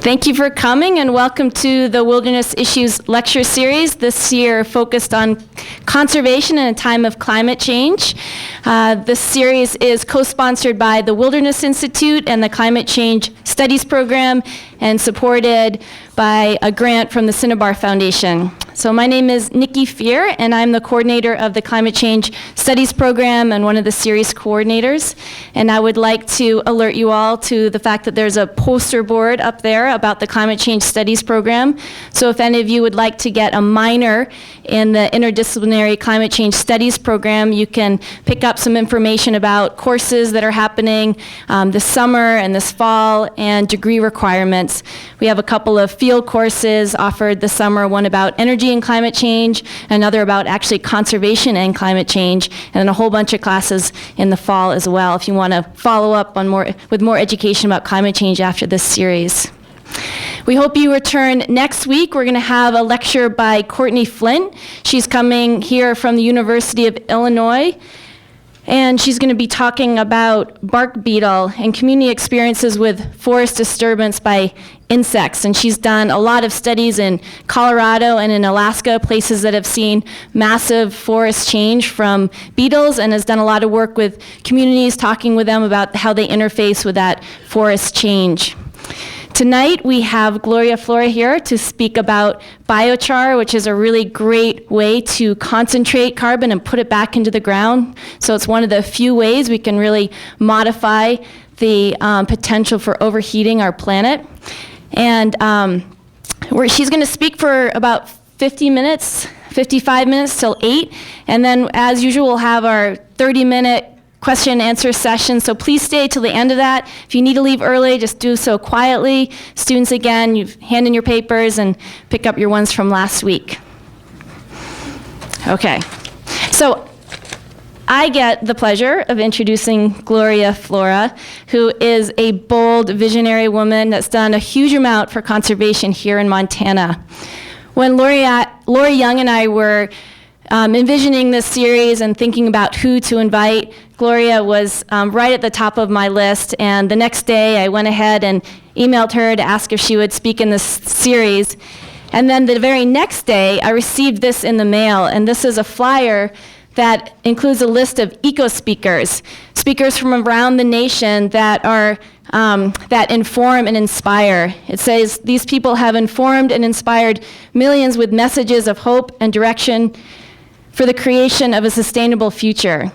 Thank you for coming and welcome to the Wilderness Issues Lecture Series, this year focused on conservation in a time of climate change. This series is co-sponsored by the Wilderness Institute and the Climate Change Studies Program and supported by a grant from the Cinnabar Foundation. So my name is Nikki Fear, and I'm the coordinator of the Climate Change Studies Program and one of the series coordinators. And I would like to alert you all to the fact that there's a poster board up there about the Climate Change Studies Program. So if any of you would like to get a minor in the Interdisciplinary Climate Change Studies Program, you can pick up some information about courses that are happening this summer and this fall and degree requirements. We have a couple of field courses offered this summer, one about energy and climate change, another about actually conservation and climate change, and then a whole bunch of classes in the fall as well if you want to follow up on with more education about climate change after this series. We hope you return next week. We're going to have a lecture by Courtney Flint. She's coming here from the University of Illinois, and she's going to be talking about bark beetle and community experiences with forest disturbance by insects. And she's done a lot of studies in Colorado and in Alaska, places that have seen massive forest change from beetles, and has done a lot of work with communities, talking with them about how they interface with that forest change. Tonight we have Gloria Flora here to speak about biochar, which is a really great way to concentrate carbon and put it back into the ground. So it's one of the few ways we can really modify the potential for overheating our planet. And she's going to speak for about 50 minutes, 55 minutes till 8. And then as usual, we'll have our 30-minute question and answer session, so please stay till the end of that. If you need to leave early, just do so quietly. Students, again, you hand in your papers and pick up your ones from last week. Okay, so I get the pleasure of introducing Gloria Flora, who is a bold, visionary woman that's done a huge amount for conservation here in Montana. When Lori Young and I were envisioning this series and thinking about who to invite, Gloria was right at the top of my list, and the next day I went ahead and emailed her to ask if she would speak in this series. And then the very next day I received this in the mail, and this is a flyer that includes a list of eco-speakers, speakers from around the nation that are that inform and inspire. It says, these people have informed and inspired millions with messages of hope and direction for the creation of a sustainable future.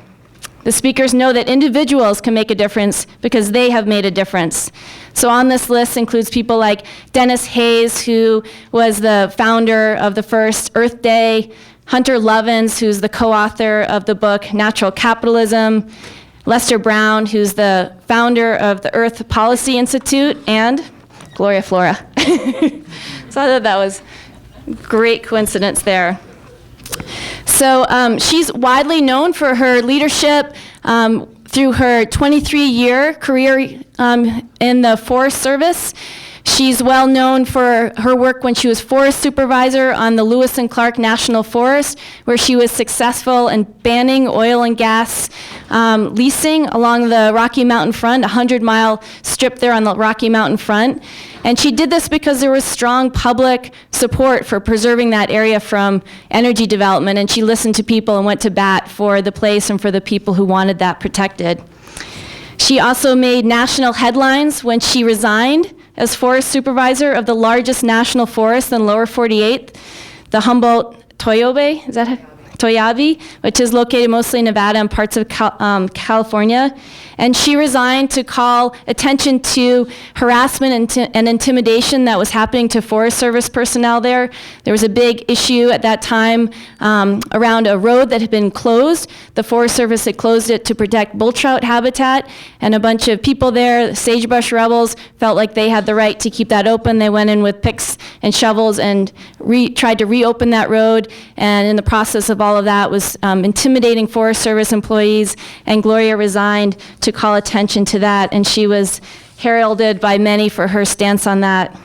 The speakers know that individuals can make a difference because they have made a difference. So on this list includes people like Dennis Hayes, who was the founder of the first Earth Day, Hunter Lovins, who's the co-author of the book Natural Capitalism, Lester Brown, who's the founder of the Earth Policy Institute, and Gloria Flora. So I thought that was a great coincidence there. So she's widely known for her leadership through her 23-year career in the Forest Service. She's well known for her work when she was forest supervisor on the Lewis and Clark National Forest, where she was successful in banning oil and gas leasing along the Rocky Mountain front, a 100-mile strip there on the Rocky Mountain front. And she did this because there was strong public support for preserving that area from energy development, and she listened to people and went to bat for the place and for the people who wanted that protected. She also made national headlines when she resigned as forest supervisor of the largest national forest in lower 48, the Humboldt-Toyabe, is that Toyabe, which is located mostly in Nevada and parts of California. And she resigned to call attention to harassment and intimidation that was happening to Forest Service personnel there. There was a big issue at that time around a road that had been closed. The Forest Service had closed it to protect bull trout habitat, and a bunch of people there, sagebrush rebels, felt like they had the right to keep that open. They went in with picks and shovels and tried to reopen that road, and in the process of all of that was intimidating Forest Service employees, and Gloria resigned to call attention to that, and she was heralded by many for her stance on that.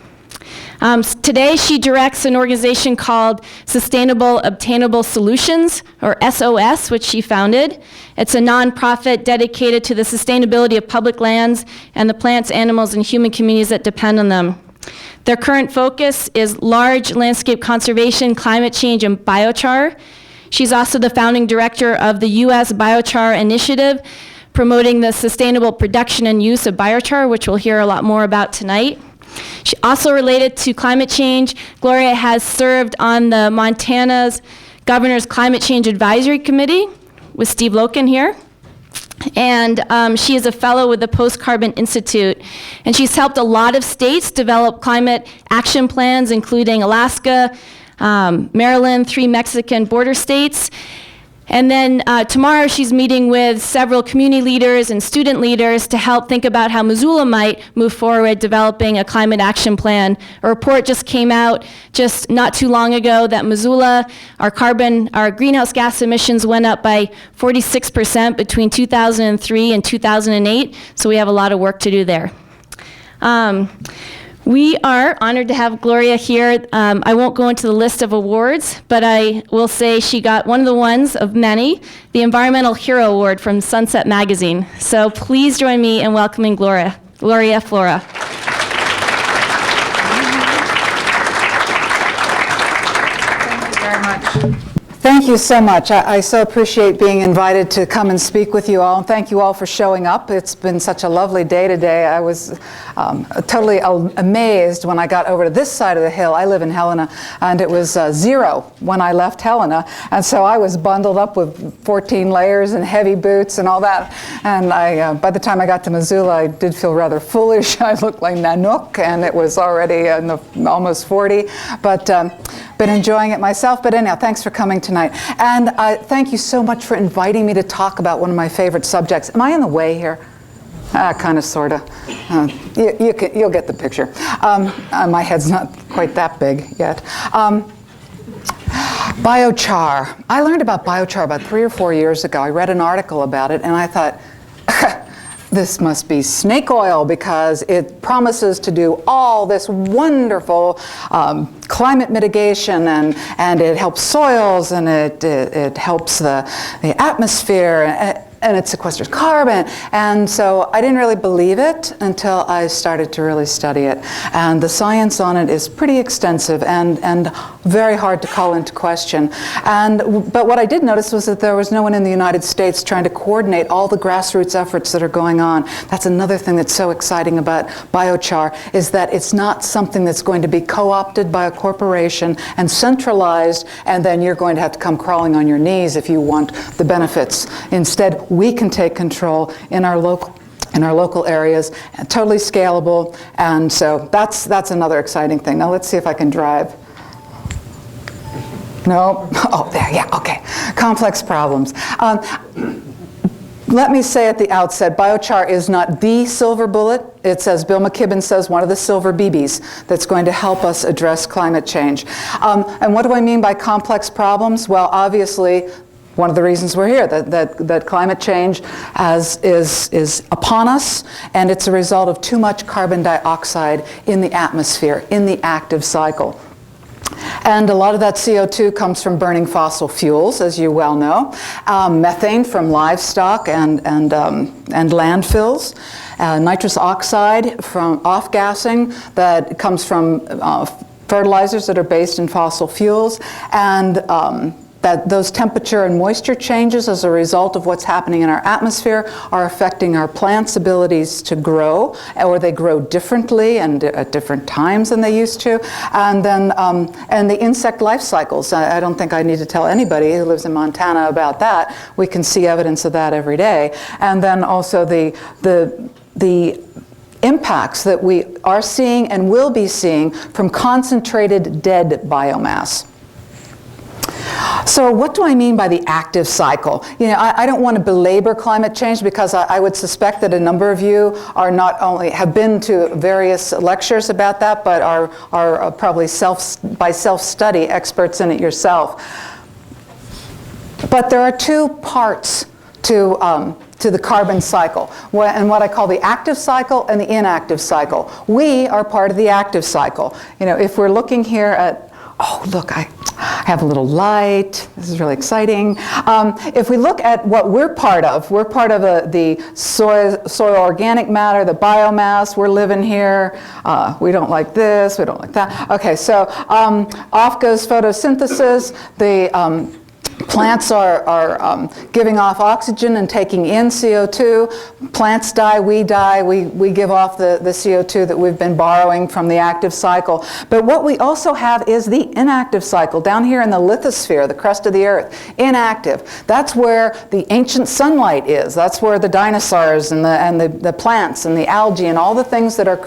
Today she directs an organization called Sustainable Obtainable Solutions, or SOS, which she founded. It's a nonprofit dedicated to the sustainability of public lands and the plants, animals, and human communities that depend on them. Their current focus is large landscape conservation, climate change, and biochar. She's also the founding director of the U.S. Biochar Initiative, promoting the sustainable production and use of biochar, which we'll hear a lot more about tonight. She also related to climate change. Gloria has served on the Montana's Governor's Climate Change Advisory Committee with Steve Loken here. And she is a fellow with the Post-Carbon Institute. And she's helped a lot of states develop climate action plans, including Alaska, Maryland, 3 Mexican border states. And then tomorrow she's meeting with several community leaders and student leaders to help think about how Missoula might move forward developing a climate action plan. A report just came out just not too long ago that Missoula, our greenhouse gas emissions went up by 46% between 2003 and 2008, so we have a lot of work to do there. We are honored to have Gloria here. I won't go into the list of awards, but I will say she got one of the ones of many, the Environmental Hero Award from Sunset Magazine. So please join me in welcoming Gloria Flora. Thank you very much. Thank you so much. I so appreciate being invited to come and speak with you all, and thank you all for showing up. It's been such a lovely day today. I was totally amazed when I got over to this side of the hill. I live in Helena, and it was 0 when I left Helena, and so I was bundled up with 14 layers and heavy boots and all that. And by the time I got to Missoula, I did feel rather foolish. I looked like Nanook, and it was already in almost 40, but been enjoying it myself. But anyhow, thanks for coming tonight. And thank you so much for inviting me to talk about one of my favorite subjects. Am I in the way here? Kind of, sort of. You'll get the picture. My head's not quite that big yet. Biochar. I learned about biochar about 3 or 4 years ago. I read an article about it, and I thought, this must be snake oil because it promises to do all this wonderful climate mitigation, and it helps soils, and it helps the atmosphere, and it sequesters carbon. And so I didn't really believe it until I started to really study it. And the science on it is pretty extensive and very hard to call into question. But what I did notice was that there was no one in the United States trying to coordinate all the grassroots efforts that are going on. That's another thing that's so exciting about biochar, is that it's not something that's going to be co-opted by a corporation and centralized, and then you're going to have to come crawling on your knees if you want the benefits. Instead, we can take control in our local areas, totally scalable, and so that's another exciting thing. Now let's see if I can drive. No? Oh, there, yeah, okay. Complex problems. Let me say at the outset, biochar is not the silver bullet. It's, as Bill McKibben says, one of the silver BBs that's going to help us address climate change. And what do I mean by complex problems? Well, obviously, one of the reasons we're here, that climate change is upon us, and it's a result of too much carbon dioxide in the atmosphere, in the active cycle. And a lot of that CO2 comes from burning fossil fuels, as you well know. Methane from livestock and landfills. Nitrous oxide from off-gassing that comes from fertilizers that are based in fossil fuels. And that those temperature and moisture changes as a result of what's happening in our atmosphere are affecting our plants' abilities to grow, or they grow differently and at different times than they used to. And then and the insect life cycles. I don't think I need to tell anybody who lives in Montana about that. We can see evidence of that every day. And then also the impacts that we are seeing and will be seeing from concentrated dead biomass. So what do I mean by the active cycle? You know, I don't want to belabor climate change because I would suspect that a number of you are not only have been to various lectures about that, but are probably by self-study experts in it yourself. But there are 2 parts to the carbon cycle, and what I call the active cycle and the inactive cycle. We are part of the active cycle. You know, if we're looking here at, oh look, I have a little light. This is really exciting. If we look at what we're part of the soil organic matter, the biomass. We're living here. We don't like this. We don't like that. Okay, so off goes photosynthesis. The plants are giving off oxygen and taking in CO2. Plants die, we die, we give off the CO2 that we've been borrowing from the active cycle. But what we also have is the inactive cycle down here in the lithosphere, the crust of the earth, inactive. That's where the ancient sunlight is. That's where the dinosaurs and the plants and the algae and all the things that have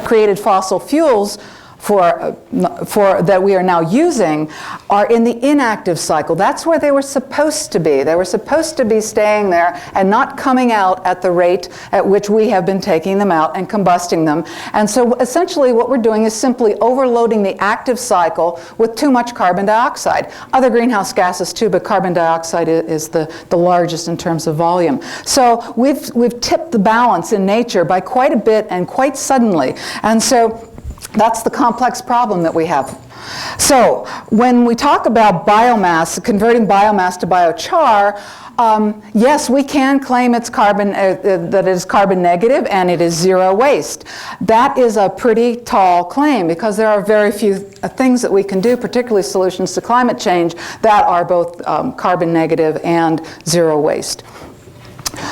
created fossil fuels for that we are now using are in the inactive cycle. That's where they were supposed to be. They were supposed to be staying there and not coming out at the rate at which we have been taking them out and combusting them. And so essentially what we're doing is simply overloading the active cycle with too much carbon dioxide. Other greenhouse gases too, but carbon dioxide is the largest in terms of volume. So we've tipped the balance in nature by quite a bit and quite suddenly. And so that's the complex problem that we have. So when we talk about biomass, converting biomass to biochar, yes, we can claim it's that it is carbon negative and it is zero waste. That is a pretty tall claim because there are very few things that we can do, particularly solutions to climate change, that are both carbon negative and zero waste.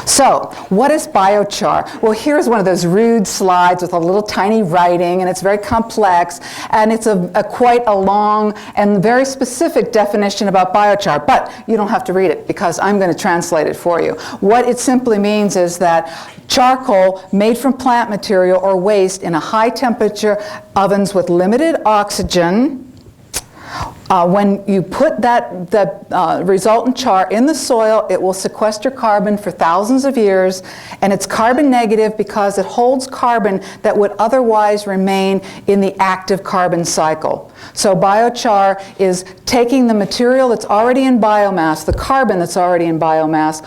So, what is biochar? Well, here's one of those rude slides with a little tiny writing, and it's very complex, and it's quite a long and very specific definition about biochar, but you don't have to read it because I'm going to translate it for you. What it simply means is that charcoal made from plant material or waste in a high temperature ovens with limited oxygen. When you put the resultant char in the soil, it will sequester carbon for thousands of years, and it's carbon negative because it holds carbon that would otherwise remain in the active carbon cycle. So biochar is taking the material that's already in biomass, the carbon that's already in biomass,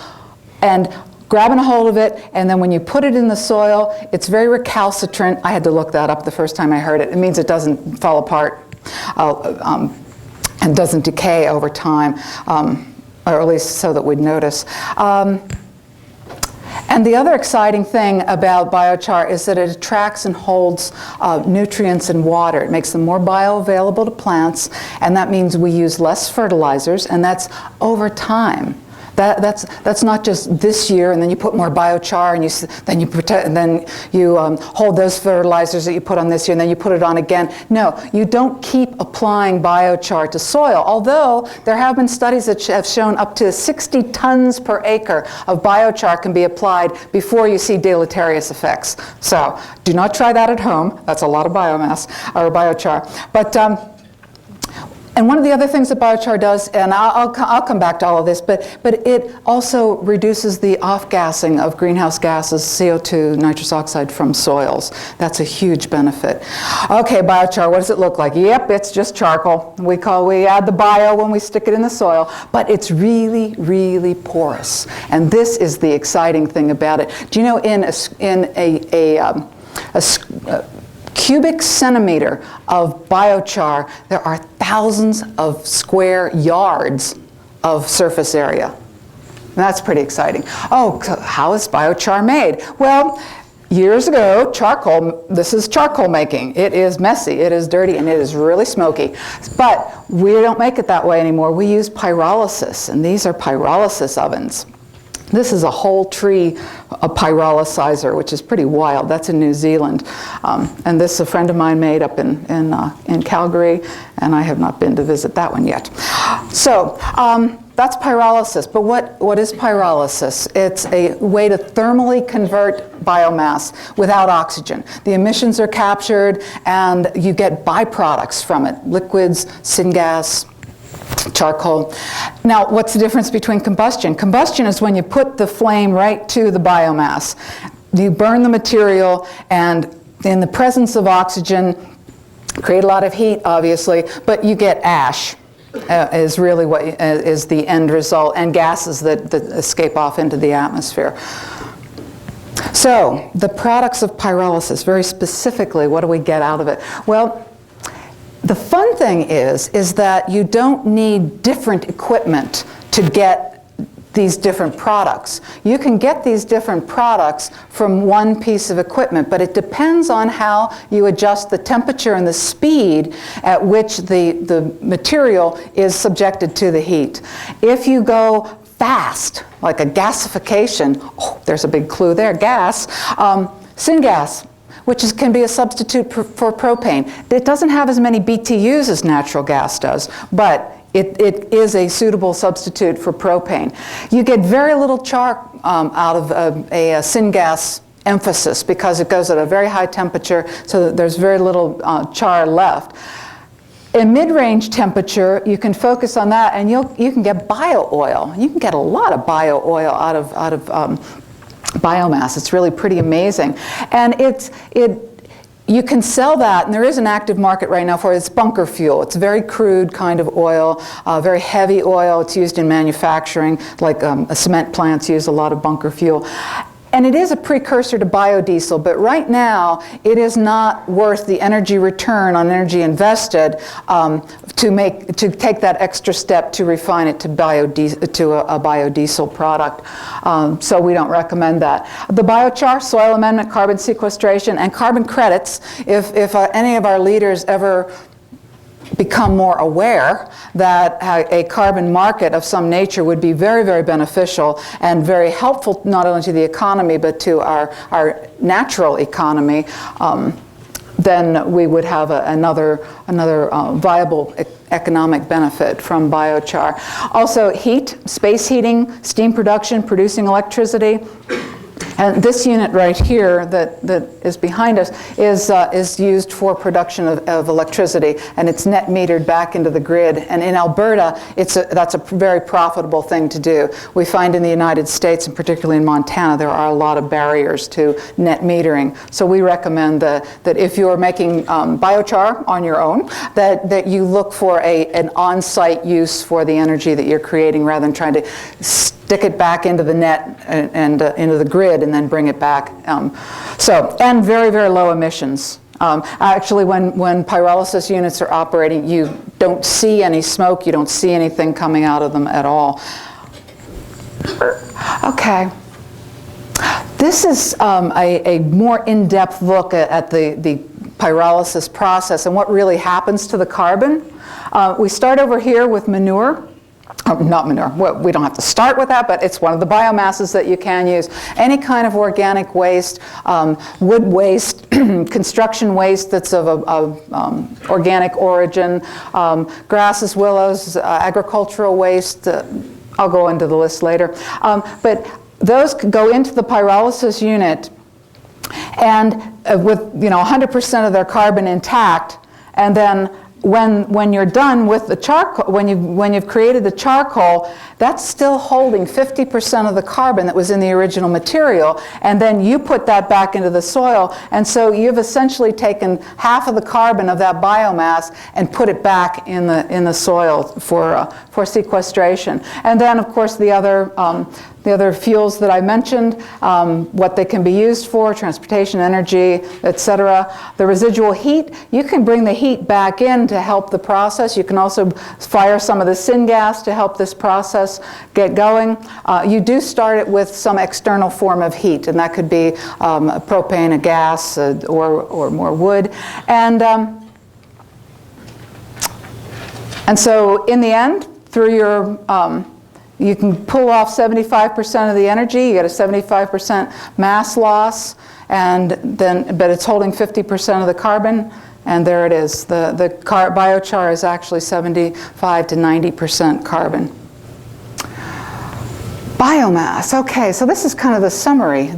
and grabbing a hold of it, and then when you put it in the soil, it's very recalcitrant. I had to look that up the first time I heard it. It means it doesn't fall apart. And doesn't decay over time, or at least so that we'd notice. And the other exciting thing about biochar is that it attracts and holds nutrients in water. It makes them more bioavailable to plants, and that means we use less fertilizers, and that's over time. That's not just this year, and then you put more biochar, and then you hold those fertilizers that you put on this year, and then you put it on again. No, you don't keep applying biochar to soil, although there have been studies that have shown up to 60 tons per acre of biochar can be applied before you see deleterious effects. So do not try that at home. That's a lot of biomass, or biochar. But and one of the other things that biochar does, and I'll come back to all of this, but it also reduces the off-gassing of greenhouse gases, CO2, nitrous oxide from soils. That's a huge benefit. Okay, biochar, what does it look like? Yep, it's just charcoal. We add the bio when we stick it in the soil, but it's really, really porous. And this is the exciting thing about it. Do you know in a cubic centimeter of biochar, there are thousands of square yards of surface area. And that's pretty exciting. Oh, how is biochar made? Well, years ago, this is charcoal making. It is messy, it is dirty, and it is really smoky. But we don't make it that way anymore. We use pyrolysis, and these are pyrolysis ovens. This is a whole tree, a pyrolysizer, which is pretty wild. That's in New Zealand. And this a friend of mine made up in Calgary, and I have not been to visit that one yet. So that's pyrolysis. But what is pyrolysis? It's a way to thermally convert biomass without oxygen. The emissions are captured, and you get byproducts from it, liquids, syngas, charcoal. Now, what's the difference between combustion? Combustion is when you put the flame right to the biomass. You burn the material, and in the presence of oxygen, create a lot of heat, obviously, but you get ash. Is really what is the end result, and gases that escape off into the atmosphere. So, the products of pyrolysis, very specifically, what do we get out of it? Well, The fun thing is that you don't need different equipment to get these different products. You can get these different products from one piece of equipment, but it depends on how you adjust the temperature and the speed at which the material is subjected to the heat. If you go fast, like a gasification, oh, there's a big clue there, gas, syngas, which can be a substitute for propane. It doesn't have as many BTUs as natural gas does, but it is a suitable substitute for propane. You get very little char out of a syngas emphasis because it goes at a very high temperature, so that there's very little char left. In mid-range temperature, you can focus on that, and you can get bio-oil. You can get a lot of bio-oil out of biomass. It's really pretty amazing. And you can sell that, and there is an active market right now for it. It's bunker fuel. It's very crude kind of oil, very heavy oil. It's used in manufacturing, like cement plants use a lot of bunker fuel. And it is a precursor to biodiesel, but right now it is not worth the energy return on energy invested to take that extra step to refine it to a biodiesel product. So we don't recommend that. The biochar, soil amendment, carbon sequestration, and carbon credits, if any of our leaders ever become more aware that a carbon market of some nature would be very, very beneficial and very helpful not only to the economy but to our natural economy, then we would have another viable economic benefit from biochar. Also heat, space heating, steam production, producing electricity. And this unit right here that is behind us is used for production of electricity, and it's net metered back into the grid. And in Alberta, that's a very profitable thing to do. We find in the United States, and particularly in Montana, there are a lot of barriers to net metering. So we recommend that if you're making biochar on your own, that you look for an on-site use for the energy that you're creating rather than trying to stick it back into the net and into the grid and then bring it back. And very, very low emissions. Actually, when pyrolysis units are operating, you don't see any smoke, you don't see anything coming out of them at all. Okay. This is a more in-depth look at the pyrolysis process and what really happens to the carbon. We start over here with manure. Not manure, well, we don't have to start with that, but it's one of the biomasses that you can use. Any kind of organic waste, wood waste, construction waste that's of organic origin, grasses, willows, agricultural waste, I'll go into the list later. But those go into the pyrolysis unit and with 100% of their carbon intact, and then when you're done with the charcoal, when you've created the charcoal, that's still holding 50% of the carbon that was in the original material, and then you put that back into the soil, and so you've essentially taken half of the carbon of that biomass and put it back in the soil for sequestration. And then, of course, the other fuels that I mentioned, what they can be used for, transportation, energy, etc. The residual heat, you can bring the heat back in to help the process. You can also fire some of the syngas to help this process get going. You do start it with some external form of heat, and that could be propane, a gas, or more wood. And so in the end, through your you can pull off 75% of the energy. You get a 75% mass loss, but it's holding 50% of the carbon, and there it is. The biochar is actually 75 to 90% carbon. Biomass. Okay, so this is kind of the summary.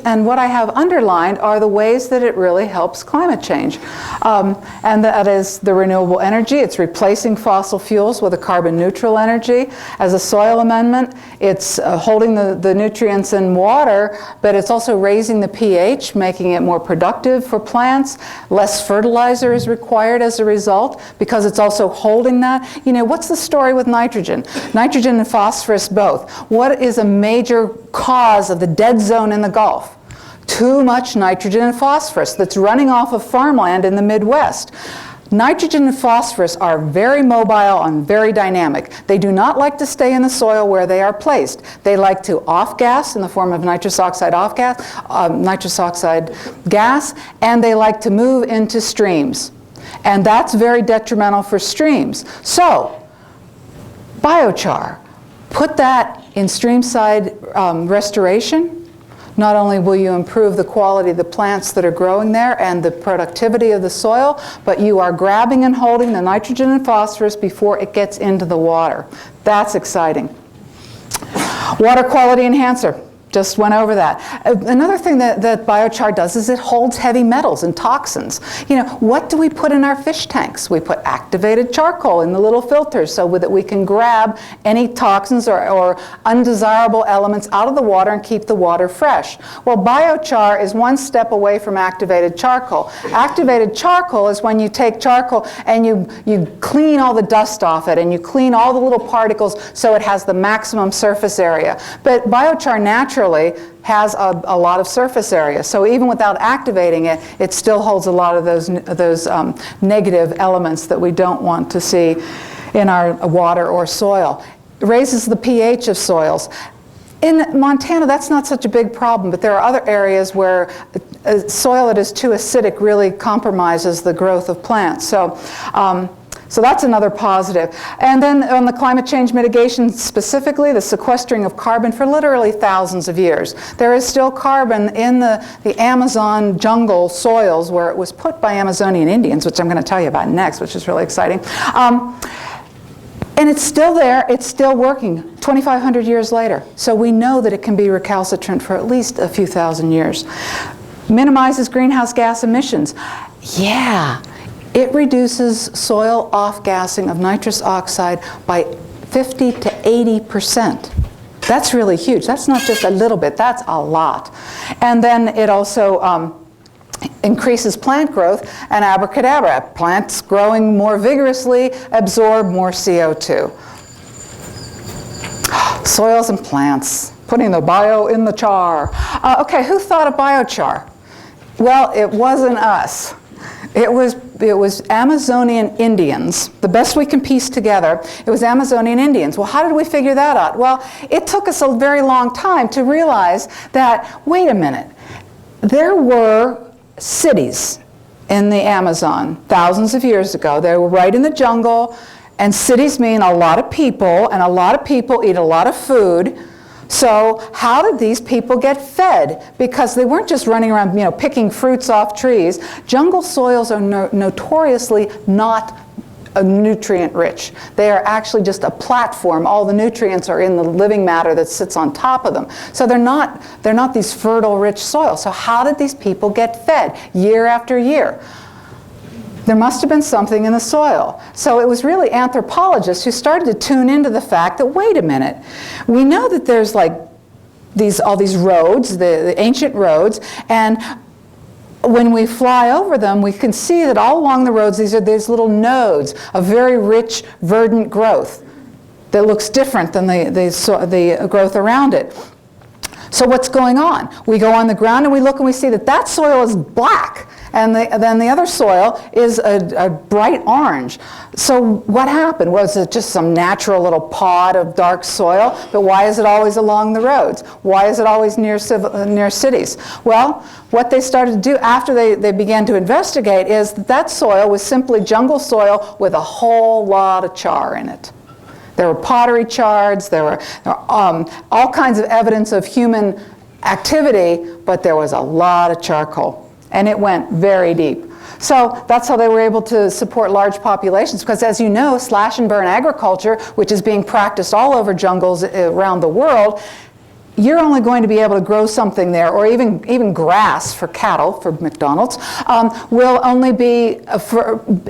And what I have underlined are the ways that it really helps climate change. And that is the renewable energy. It's replacing fossil fuels with a carbon neutral energy. As a soil amendment, it's holding the nutrients in water, but it's also raising the pH, making it more productive for plants. Less fertilizer is required as a result because it's also holding that. What's the story with nitrogen? Nitrogen and phosphorus both. What is a major cause of the dead zone in the Gulf? Too much nitrogen and phosphorus that's running off of farmland in the Midwest. Nitrogen and phosphorus are very mobile and very dynamic. They do not like to stay in the soil where they are placed. They like to off-gas in the form of nitrous oxide gas, and they like to move into streams. And that's very detrimental for streams. So, biochar, put that in streamside restoration. Not only will you improve the quality of the plants that are growing there and the productivity of the soil, but you are grabbing and holding the nitrogen and phosphorus before it gets into the water. That's exciting. Water quality enhancer. Just went over that. Another thing that biochar does is it holds heavy metals and toxins. You know, what do we put in our fish tanks? We put activated charcoal in the little filters so that we can grab any toxins or undesirable elements out of the water and keep the water fresh. Well, biochar is one step away from activated charcoal. Activated charcoal is when you take charcoal and you clean all the dust off it and you clean all the little particles so it has the maximum surface area. But biochar naturally has a lot of surface area. So even without activating it, it still holds a lot of those negative elements that we don't want to see in our water or soil. It raises the pH of soils. In Montana, that's not such a big problem, but there are other areas where soil that is too acidic really compromises the growth of plants. So that's another positive. And then on the climate change mitigation specifically, the sequestering of carbon for literally thousands of years. There is still carbon in the Amazon jungle soils where it was put by Amazonian Indians, which I'm going to tell you about next, which is really exciting. And it's still there, it's still working 2,500 years later. So we know that it can be recalcitrant for at least a few thousand years. Minimizes greenhouse gas emissions. Yeah. It reduces soil off-gassing of nitrous oxide by 50 to 80%. That's really huge. That's not just a little bit, that's a lot. And then it also increases plant growth, and abracadabra, plants growing more vigorously absorb more CO2. Soils and plants, putting the bio in the char. Okay, who thought of biochar? Well, it wasn't us. It was Amazonian Indians. The best we can piece together, it was Amazonian Indians. Well, how did we figure that out? Well, it took us a very long time to realize that, wait a minute, there were cities in the Amazon thousands of years ago. They were right in the jungle, and cities mean a lot of people, and a lot of people eat a lot of food. So how did these people get fed? Because they weren't just running around, picking fruits off trees. Jungle soils are notoriously not nutrient rich. They are actually just a platform. All the nutrients are in the living matter that sits on top of them. So they're not these fertile, rich soils. So how did these people get fed year after year? There must have been something in the soil. So it was really anthropologists who started to tune into the fact that, wait a minute, we know that there's like all these roads, the ancient roads, and when we fly over them, we can see that all along the roads, these are these little nodes of very rich, verdant growth that looks different than the growth around it. So what's going on? We go on the ground and we look and we see that soil is black. And then the other soil is a bright orange. So what happened? Was it just some natural little pod of dark soil? But why is it always along the roads? Why is it always near cities? Well, what they started to do after they began to investigate is that soil was simply jungle soil with a whole lot of char in it. There were pottery shards, there were all kinds of evidence of human activity, but there was a lot of charcoal. And it went very deep. So that's how they were able to support large populations, because as you know, slash and burn agriculture, which is being practiced all over jungles around the world, you're only going to be able to grow something there, or even grass for cattle, for McDonald's, will only be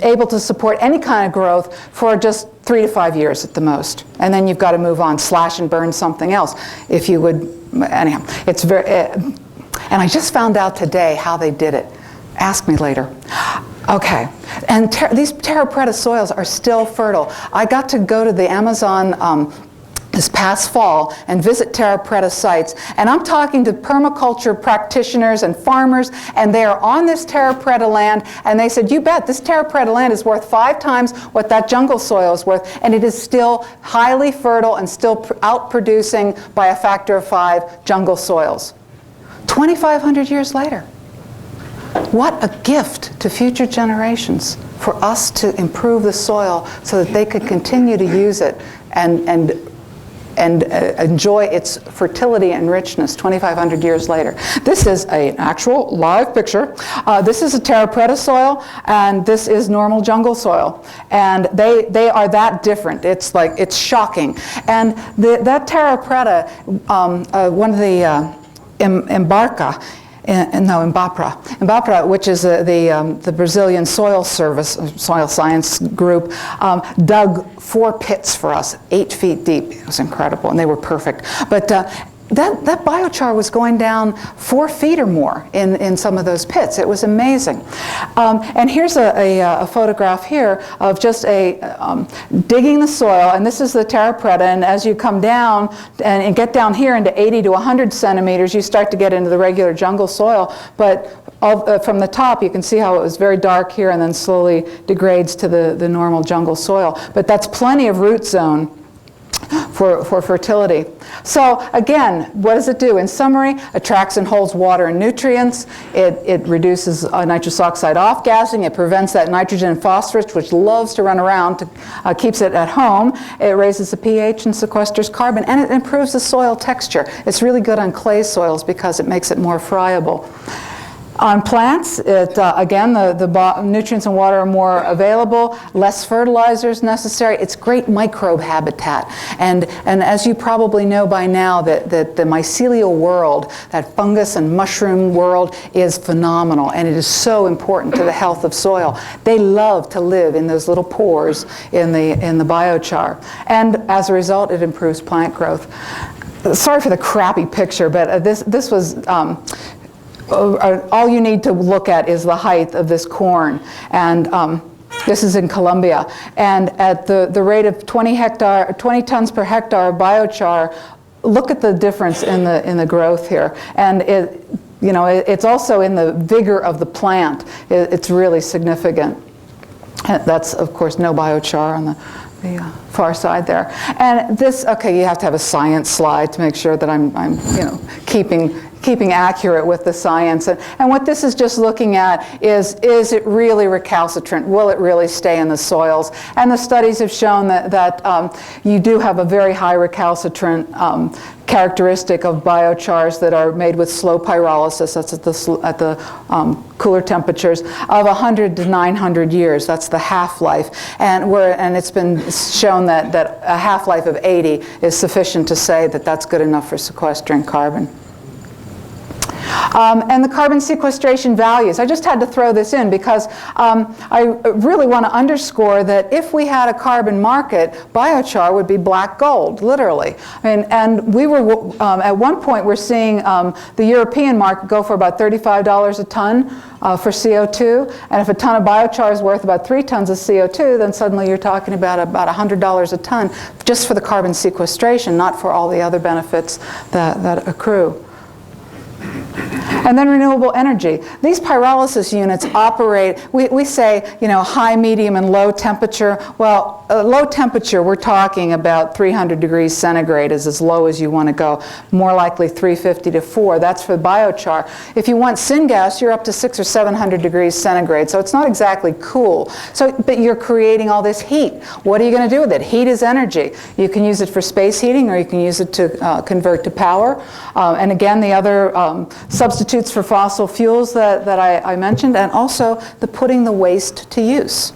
able to support any kind of growth for just 3 to 5 years at the most. And then you've got to move on, slash and burn something else. If you would, anyhow, it's very... And I just found out today how they did it. Ask me later. Okay, and these terra preta soils are still fertile. I got to go to the Amazon this past fall and visit terra preta sites, and I'm talking to permaculture practitioners and farmers, and they are on this terra preta land, and they said, you bet, this terra preta land is worth 5 times what that jungle soil is worth, and it is still highly fertile and still outproducing by a factor of 5 jungle soils. 2,500 years later. What a gift to future generations for us to improve the soil so that they could continue to use it and enjoy its fertility and richness 2,500 years later. This is an actual live picture. This is a terra preta soil, and this is normal jungle soil. And they are that different. It's like, it's shocking. And that terra preta, one of the Embapra, which is the Brazilian Soil Service, Soil Science Group, dug 4 pits for us, 8 feet deep. It was incredible, and they were perfect. But that biochar was going down 4 feet or more in some of those pits. It was amazing. And here's a photograph here of just digging the soil, and this is the terra preta, and as you come down and get down here into 80 to 100 centimeters, you start to get into the regular jungle soil. But from the top, you can see how it was very dark here and then slowly degrades to the normal jungle soil. But that's plenty of root zone for fertility. So again, what does it do? In summary, attracts and holds water and nutrients. It reduces nitrous oxide off-gassing. It prevents that nitrogen and phosphorus, which loves to run around, keeps it at home. It raises the pH and sequesters carbon, and it improves the soil texture. It's really good on clay soils because it makes it more friable. On plants, again, the nutrients and water are more available, less fertilizers necessary. It's great microbe habitat. And as you probably know by now, that the mycelial world, that fungus and mushroom world, is phenomenal, and it is so important to the health of soil. They love to live in those little pores in the biochar. And as a result, it improves plant growth. Sorry for the crappy picture, but this was... all you need to look at is the height of this corn, and this is in Colombia. And at the rate of 20 tons per hectare of biochar, look at the difference in the growth here. And it's also in the vigor of the plant. It's really significant. And that's, of course, no biochar on the far side there. And this, okay, you have to have a science slide to make sure that I'm keeping accurate with the science. And what this is just looking at is it really recalcitrant? Will it really stay in the soils? And the studies have shown that you do have a very high recalcitrant characteristic of biochars that are made with slow pyrolysis. That's at the cooler temperatures of 100 to 900 years. That's the half-life. And it's been shown that a half-life of 80 is sufficient to say that that's good enough for sequestering carbon. And the carbon sequestration values. I just had to throw this in because I really want to underscore that if we had a carbon market, biochar would be black gold, literally. And we were, at one point, we're seeing the European market go for about $35 a ton for CO2. And if a ton of biochar is worth about 3 tons of CO2, then suddenly you're talking about $100 a ton just for the carbon sequestration, not for all the other benefits that accrue. And then renewable energy. These pyrolysis units operate, we say, high, medium, and low temperature. Well, low temperature, we're talking about 300 degrees centigrade is as low as you want to go. More likely 350 to 4. That's for biochar. If you want syngas, you're up to 600 or 700 degrees centigrade. So it's not exactly cool. But you're creating all this heat. What are you going to do with it? Heat is energy. You can use it for space heating, or you can use it to convert to power. And again, the other substitutes for fossil fuels that I mentioned, and also the putting the waste to use.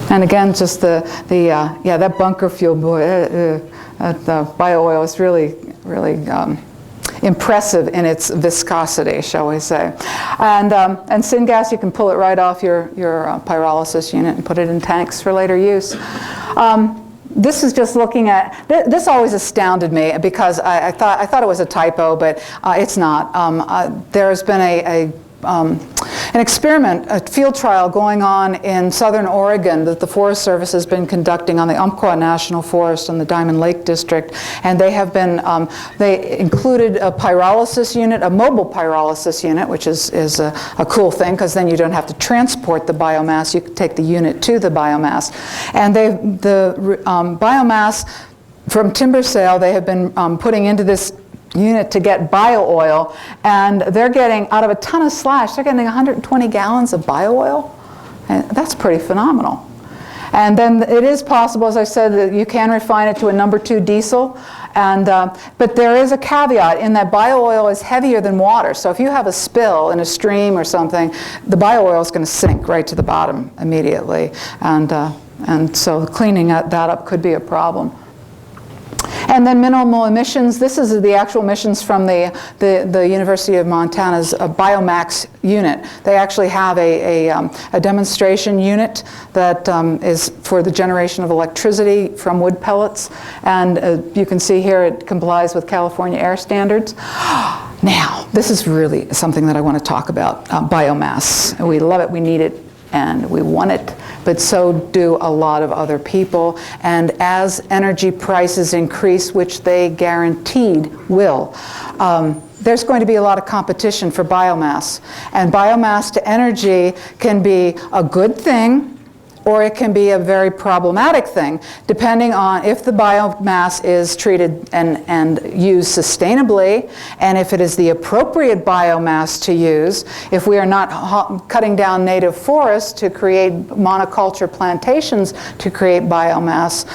And again, just that bunker fuel, boy, the bio-oil is really impressive in its viscosity, shall we say. And syngas, you can pull it right off your pyrolysis unit and put it in tanks for later use. This is just looking at, this always astounded me because I thought it was a typo, but it's not. There has been an experiment, a field trial going on in southern Oregon that the Forest Service has been conducting on the Umpqua National Forest and the Diamond Lake District. And they have been, they included a pyrolysis unit, a mobile pyrolysis unit, which is a cool thing because then you don't have to transport the biomass. You can take the unit to the biomass. And the biomass from timber sale, they have been putting into this unit to get bio-oil, and they're getting, out of a ton of slash, they're getting 120 gallons of bio-oil, and that's pretty phenomenal. And then it is possible, as I said, that you can refine it to a number 2 diesel, and, but there is a caveat in that bio-oil is heavier than water, so if you have a spill in a stream or something, the bio-oil is going to sink right to the bottom immediately, and so cleaning that up could be a problem. And then minimal emissions. This is the actual emissions from the University of Montana's Biomax unit. They actually have a demonstration unit that is for the generation of electricity from wood pellets. And you can see here it complies with California air standards. Now, this is really something that I want to talk about, biomass. We love it, we need it, and we want it, but so do a lot of other people. And as energy prices increase, which they guaranteed will, there's going to be a lot of competition for biomass. And biomass to energy can be a good thing, or it can be a very problematic thing, depending on if the biomass is treated and used sustainably, and if it is the appropriate biomass to use. If we are not cutting down native forests to create monoculture plantations to create biomass,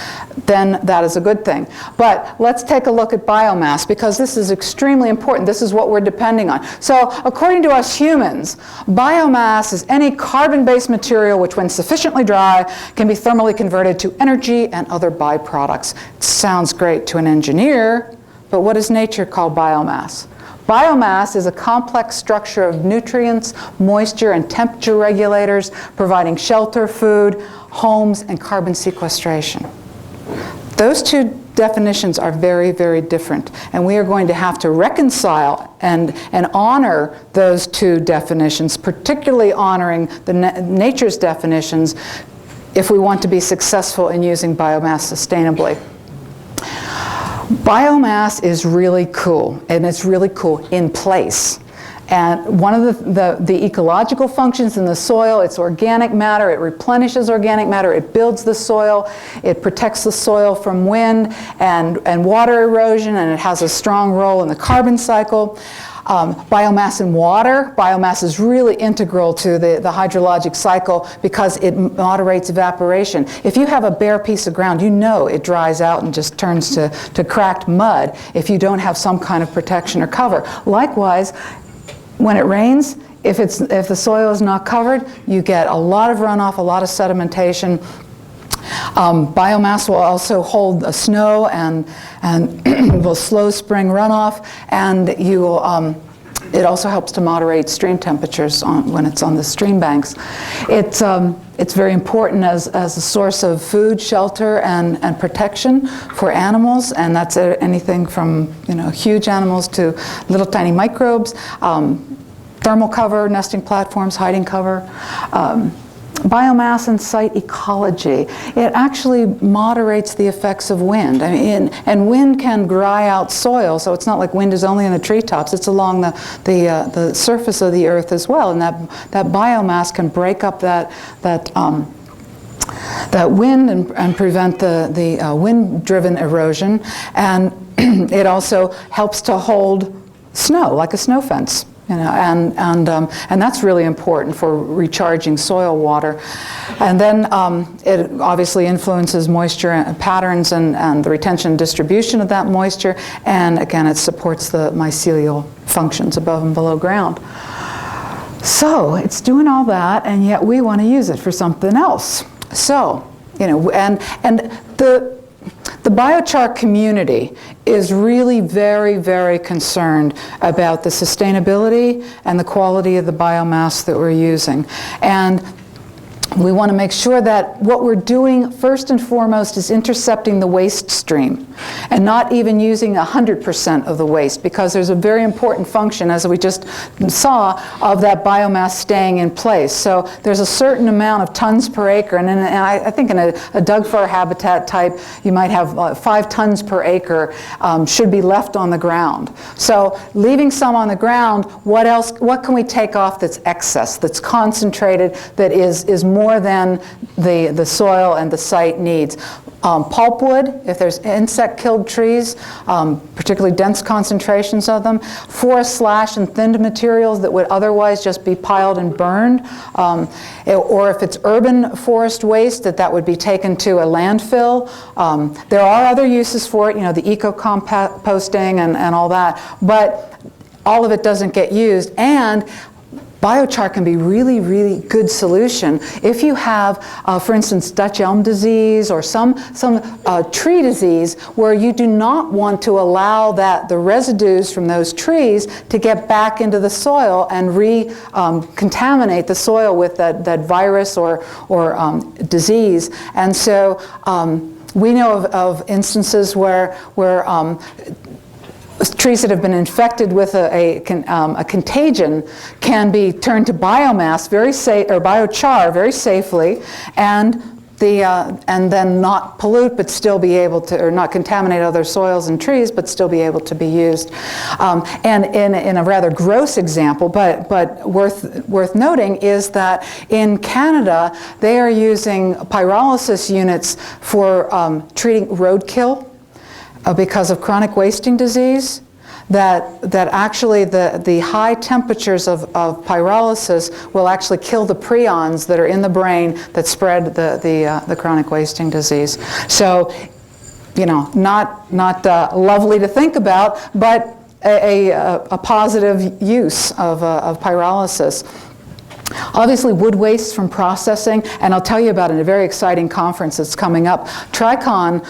then that is a good thing. But let's take a look at biomass, because this is extremely important. This is what we're depending on. So according to us humans, biomass is any carbon-based material which, when sufficiently dry, can be thermally converted to energy and other byproducts. It sounds great to an engineer, but what does nature call biomass? Biomass is a complex structure of nutrients, moisture, and temperature regulators, providing shelter, food, homes, and carbon sequestration. Those two definitions are very, very different, and we are going to have to reconcile and honor those two definitions, particularly honoring the nature's definitions, if we want to be successful in using biomass sustainably. Biomass is really cool, and it's really cool in place. And one of the ecological functions in the soil, it's organic matter, it replenishes organic matter, it builds the soil, it protects the soil from wind and water erosion, and it has a strong role in the carbon cycle. Biomass in water. Biomass is really integral to the hydrologic cycle because it moderates evaporation. If you have a bare piece of ground, you know it dries out and just turns to cracked mud if you don't have some kind of protection or cover. Likewise, when it rains, if the soil is not covered, you get a lot of runoff, a lot of sedimentation. Biomass will also hold the snow and will slow spring runoff, and you will, it also helps to moderate stream temperatures when it's on the stream banks. It's very important as a source of food, shelter, and protection for animals, and that's anything from huge animals to little tiny microbes, thermal cover, nesting platforms, hiding cover. Biomass and site ecology. It actually moderates the effects of wind. I mean, and wind can dry out soil, so it's not like wind is only in the treetops. It's along the surface of the earth as well, and that biomass can break up that wind and prevent the wind-driven erosion, and it also helps to hold snow, like a snow fence. And that's really important for recharging soil water. And then it obviously influences moisture patterns and the retention and distribution of that moisture. And again, it supports the mycelial functions above and below ground. So it's doing all that, and yet we want to use it for something else. So, and the biochar community is really very, very concerned about the sustainability and the quality of the biomass that we're using. And we want to make sure that what we're doing first and foremost is intercepting the waste stream and not even using 100% of the waste, because there's a very important function, as we just saw, of that biomass staying in place. So there's a certain amount of tons per acre, and I think in a Doug fir habitat type, you might have 5 tons per acre should be left on the ground. So leaving some on the ground, what can we take off that's excess, that's concentrated, that is more than the soil and the site needs? Pulpwood, if there's insect-killed trees, particularly dense concentrations of them, forest slash and thinned materials that would otherwise just be piled and burned, or if it's urban forest waste, that would be taken to a landfill. There are other uses for it, you know, the eco-composting and all that, but all of it doesn't get used. And biochar can be really, really good solution if you have, for instance, Dutch elm disease or some tree disease where you do not want to allow the residues from those trees to get back into the soil and contaminate the soil with that virus or disease. And so we know of instances where trees that have been infected with a contagion can be turned to biomass biochar very safely, and then not pollute, but still be able to, or not contaminate other soils and trees, but still be able to be used. And in a rather gross example, but worth noting, is that in Canada they are using pyrolysis units for treating roadkill. Because of chronic wasting disease, that actually the high temperatures of pyrolysis will actually kill the prions that are in the brain that spread the chronic wasting disease. So, you know, not lovely to think about, but a positive use of pyrolysis. Obviously, wood waste from processing, and I'll tell you about it in a very exciting conference that's coming up. Tricon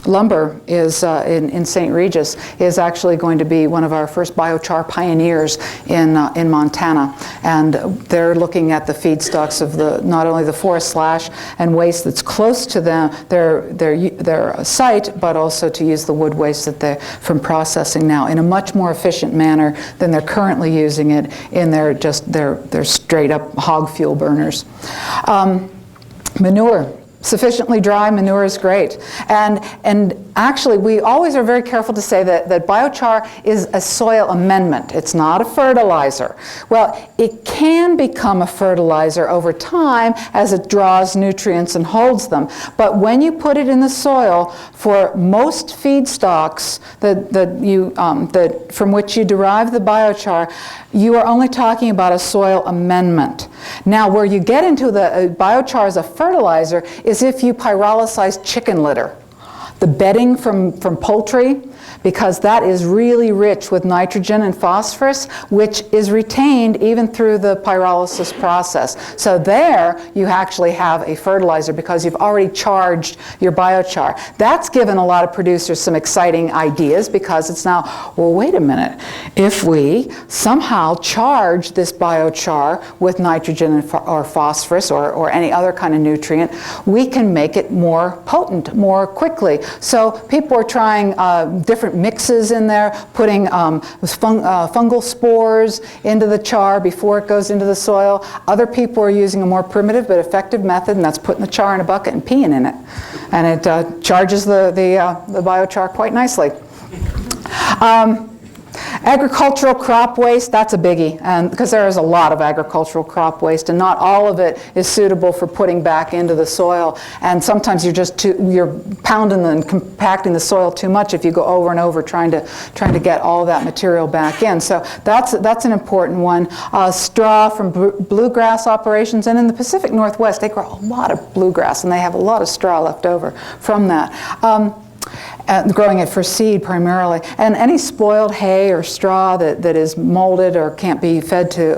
Lumber is in St. Regis is actually going to be one of our first biochar pioneers in Montana, and they're looking at the feedstocks of not only the forest slash and waste that's close to their site, but also to use the wood waste that they're from processing now in a much more efficient manner than they're currently using it in their straight up hog fuel burners. Manure. Sufficiently dry manure is great. And actually, we always are very careful to say that biochar is a soil amendment. It's not a fertilizer. Well, it can become a fertilizer over time as it draws nutrients and holds them. But when you put it in the soil, for most feedstocks from which you derive the biochar, you are only talking about a soil amendment. Now, where you get into the biochar as a fertilizer is if you pyrolyze chicken litter. The bedding from poultry, because that is really rich with nitrogen and phosphorus, which is retained even through the pyrolysis process. So there you actually have a fertilizer because you've already charged your biochar. That's given a lot of producers some exciting ideas, because it's now, well, wait a minute, if we somehow charge this biochar with nitrogen or phosphorus or any other kind of nutrient, we can make it more potent more quickly. So people are trying different mixes in there, putting fungal spores into the char before it goes into the soil. Other people are using a more primitive but effective method, and that's putting the char in a bucket and peeing in it. And it charges the biochar quite nicely. Agricultural crop waste, that's a biggie, and because there is a lot of agricultural crop waste, and not all of it is suitable for putting back into the soil. And sometimes you're pounding and compacting the soil too much if you go over and over trying to get all of that material back in. So that's an important one. Straw from bluegrass operations, and in the Pacific Northwest they grow a lot of bluegrass, and they have a lot of straw left over from that. Growing it for seed primarily, and any spoiled hay or straw that is molded or can't be fed to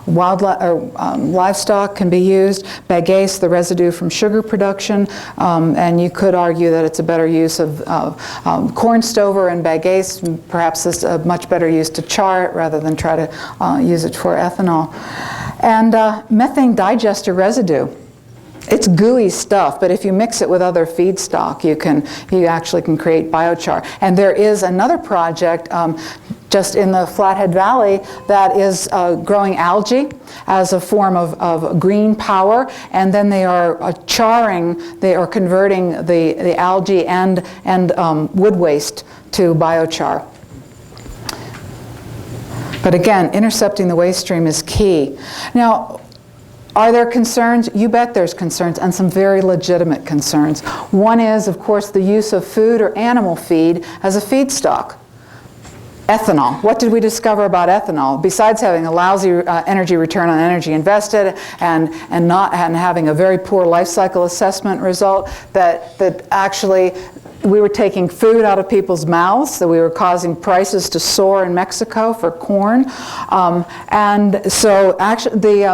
wildlife or livestock can be used. Bagasse, the residue from sugar production, and you could argue that it's a better use of corn stover and bagasse. Perhaps it's a much better use to char it rather than try to use it for ethanol. And methane digester residue. It's gooey stuff, but if you mix it with other feedstock, you actually can create biochar. And there is another project just in the Flathead Valley that is growing algae as a form of green power, and then they are they are converting the algae and wood waste to biochar. But again, intercepting the waste stream is key. Now, are there concerns? You bet there's concerns, and some very legitimate concerns. One is, of course, the use of food or animal feed as a feedstock. Ethanol. What did we discover about ethanol? Besides having a lousy energy return on energy invested and having a very poor life cycle assessment result, that actually we were taking food out of people's mouths, that we were causing prices to soar in Mexico for corn. And so actually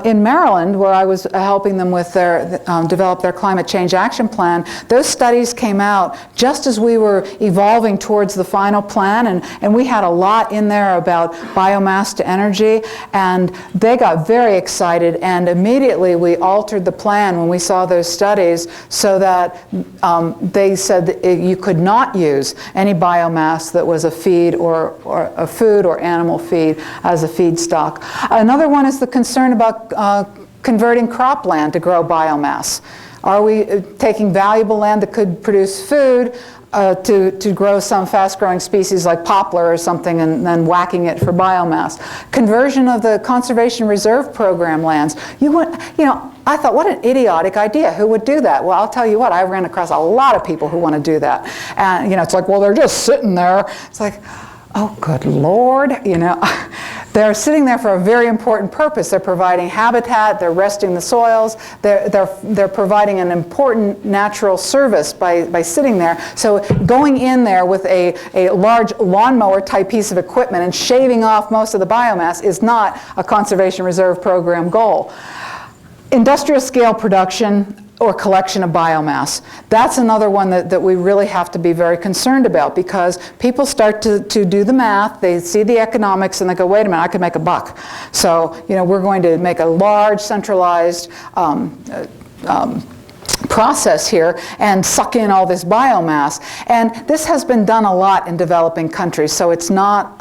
in Maryland, where I was helping them with their develop their climate change action plan, those studies came out just as we were evolving towards the final plan, and we had a lot in there about biomass to energy, and they got very excited, and immediately we altered the plan when we saw those studies so that they said that you could not use any biomass that was a feed or a food or animal feed as a feedstock. Another one is the concern about converting cropland to grow biomass. Are we taking valuable land that could produce food to grow some fast-growing species like poplar or something and then whacking it for biomass? Conversion of the Conservation Reserve Program lands. I thought, what an idiotic idea. Who would do that? Well, I'll tell you what, I ran across a lot of people who want to do that. And, it's like, well, they're just sitting there. It's like, oh, good Lord, They're sitting there for a very important purpose. They're providing habitat, they're resting the soils, they're providing an important natural service by sitting there. So going in there with a large lawnmower type piece of equipment and shaving off most of the biomass is not a Conservation Reserve Program goal. Industrial scale production or collection of biomass. That's another one that we really have to be very concerned about, because people start to do the math, they see the economics, and they go, wait a minute, I could make a buck. So, we're going to make a large centralized process here and suck in all this biomass. And this has been done a lot in developing countries, so it's not,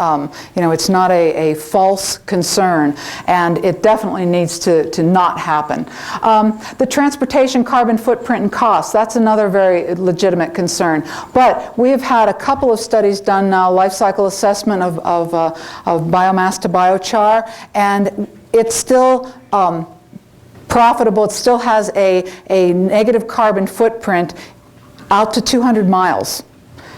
it's not a false concern, and it definitely needs to not happen. The transportation carbon footprint and cost, that's another very legitimate concern. But we've had a couple of studies done now, life cycle assessment of biomass to biochar, and it's still profitable. It still has a negative carbon footprint out to 200 miles.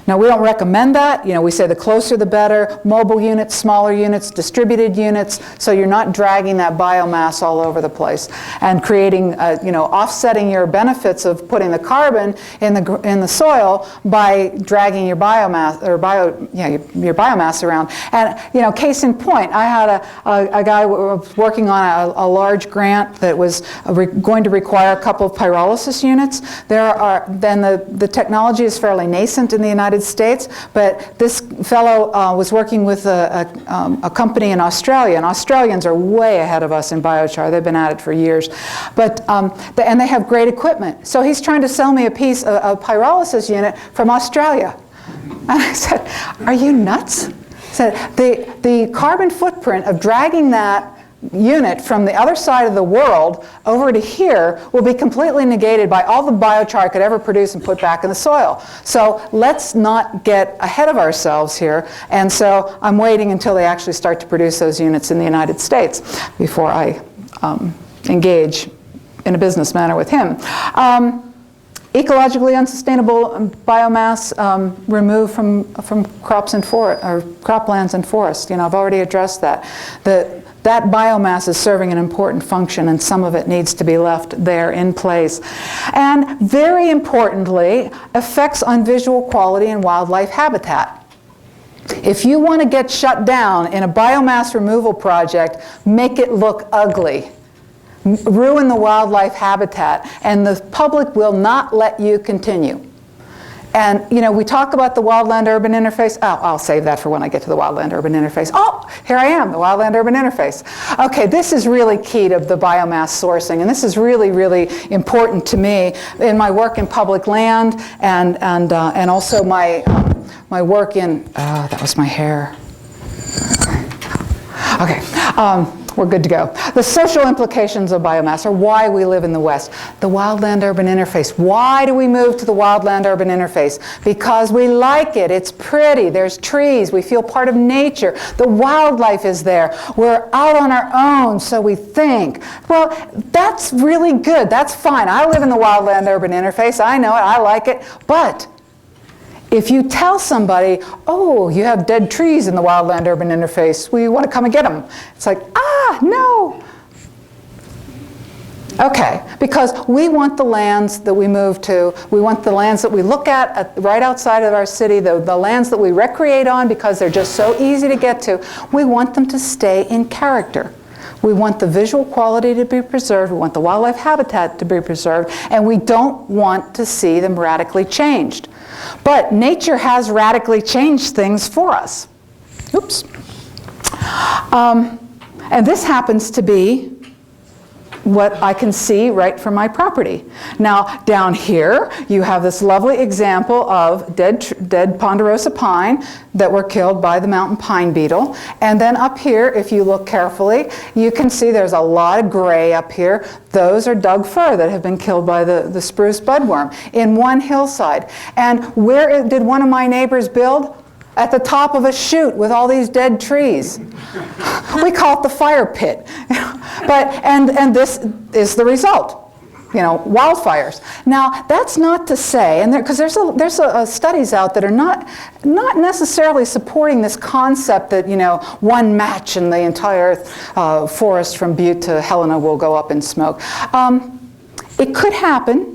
Now, we don't recommend that. We say the closer the better. Mobile units, smaller units, distributed units, so you're not dragging that biomass all over the place and creating, offsetting your benefits of putting the carbon in the soil by dragging your biomass your biomass around. And case in point, I had a guy working on a large grant that was going to require a couple of pyrolysis units. The technology is fairly nascent in the United States, but this fellow was working with a company in Australia, and Australians are way ahead of us in biochar. They've been at it for years, and they have great equipment. So he's trying to sell me a pyrolysis unit from Australia, and I said, "Are you nuts?" I said, the carbon footprint of dragging that unit from the other side of the world over to here will be completely negated by all the biochar I could ever produce and put back in the soil. So let's not get ahead of ourselves here. And so I'm waiting until they actually start to produce those units in the United States before I engage in a business manner with him. Ecologically unsustainable biomass removed from crops and croplands and forests. I've already addressed that. That biomass is serving an important function, and some of it needs to be left there in place. And very importantly, effects on visual quality and wildlife habitat. If you want to get shut down in a biomass removal project, make it look ugly. Ruin the wildlife habitat, and the public will not let you continue. And, you know, we talk about the wildland-urban interface. Oh, I'll save that for when I get to the wildland-urban interface. Oh, here I am, the wildland-urban interface. Okay, this is really key to the biomass sourcing, and this is really, really important to me in my work in public land and also my work in, that was my hair. Okay, we're good to go. The social implications of biomass are why we live in the West. The wildland-urban interface. Why do we move to the wildland-urban interface? Because we like it. It's pretty. There's trees. We feel part of nature. The wildlife is there. We're out on our own, so we think. Well, that's really good. That's fine. I live in the wildland-urban interface. I know it. I like it. But if you tell somebody, oh, you have dead trees in the wildland-urban interface, well, you want to come and get them. It's like, no. Okay, because we want the lands that we move to, we want the lands that we look at right outside of our city, the lands that we recreate on because they're just so easy to get to, we want them to stay in character. We want the visual quality to be preserved, we want the wildlife habitat to be preserved, and we don't want to see them radically changed. But nature has radically changed things for us. Oops. And this happens to be what I can see right from my property. Now, down here, you have this lovely example of dead ponderosa pine that were killed by the mountain pine beetle. And then up here, if you look carefully, you can see there's a lot of gray up here. Those are Doug fir that have been killed by the spruce budworm in one hillside. And where did one of my neighbors build? At the top of a chute with all these dead trees. We call it the fire pit. And this is the result, you know, wildfires. Now, that's not to say, and because there's studies out that are not necessarily supporting this concept that, you know, one match and the entire forest from Butte to Helena will go up in smoke. It could happen.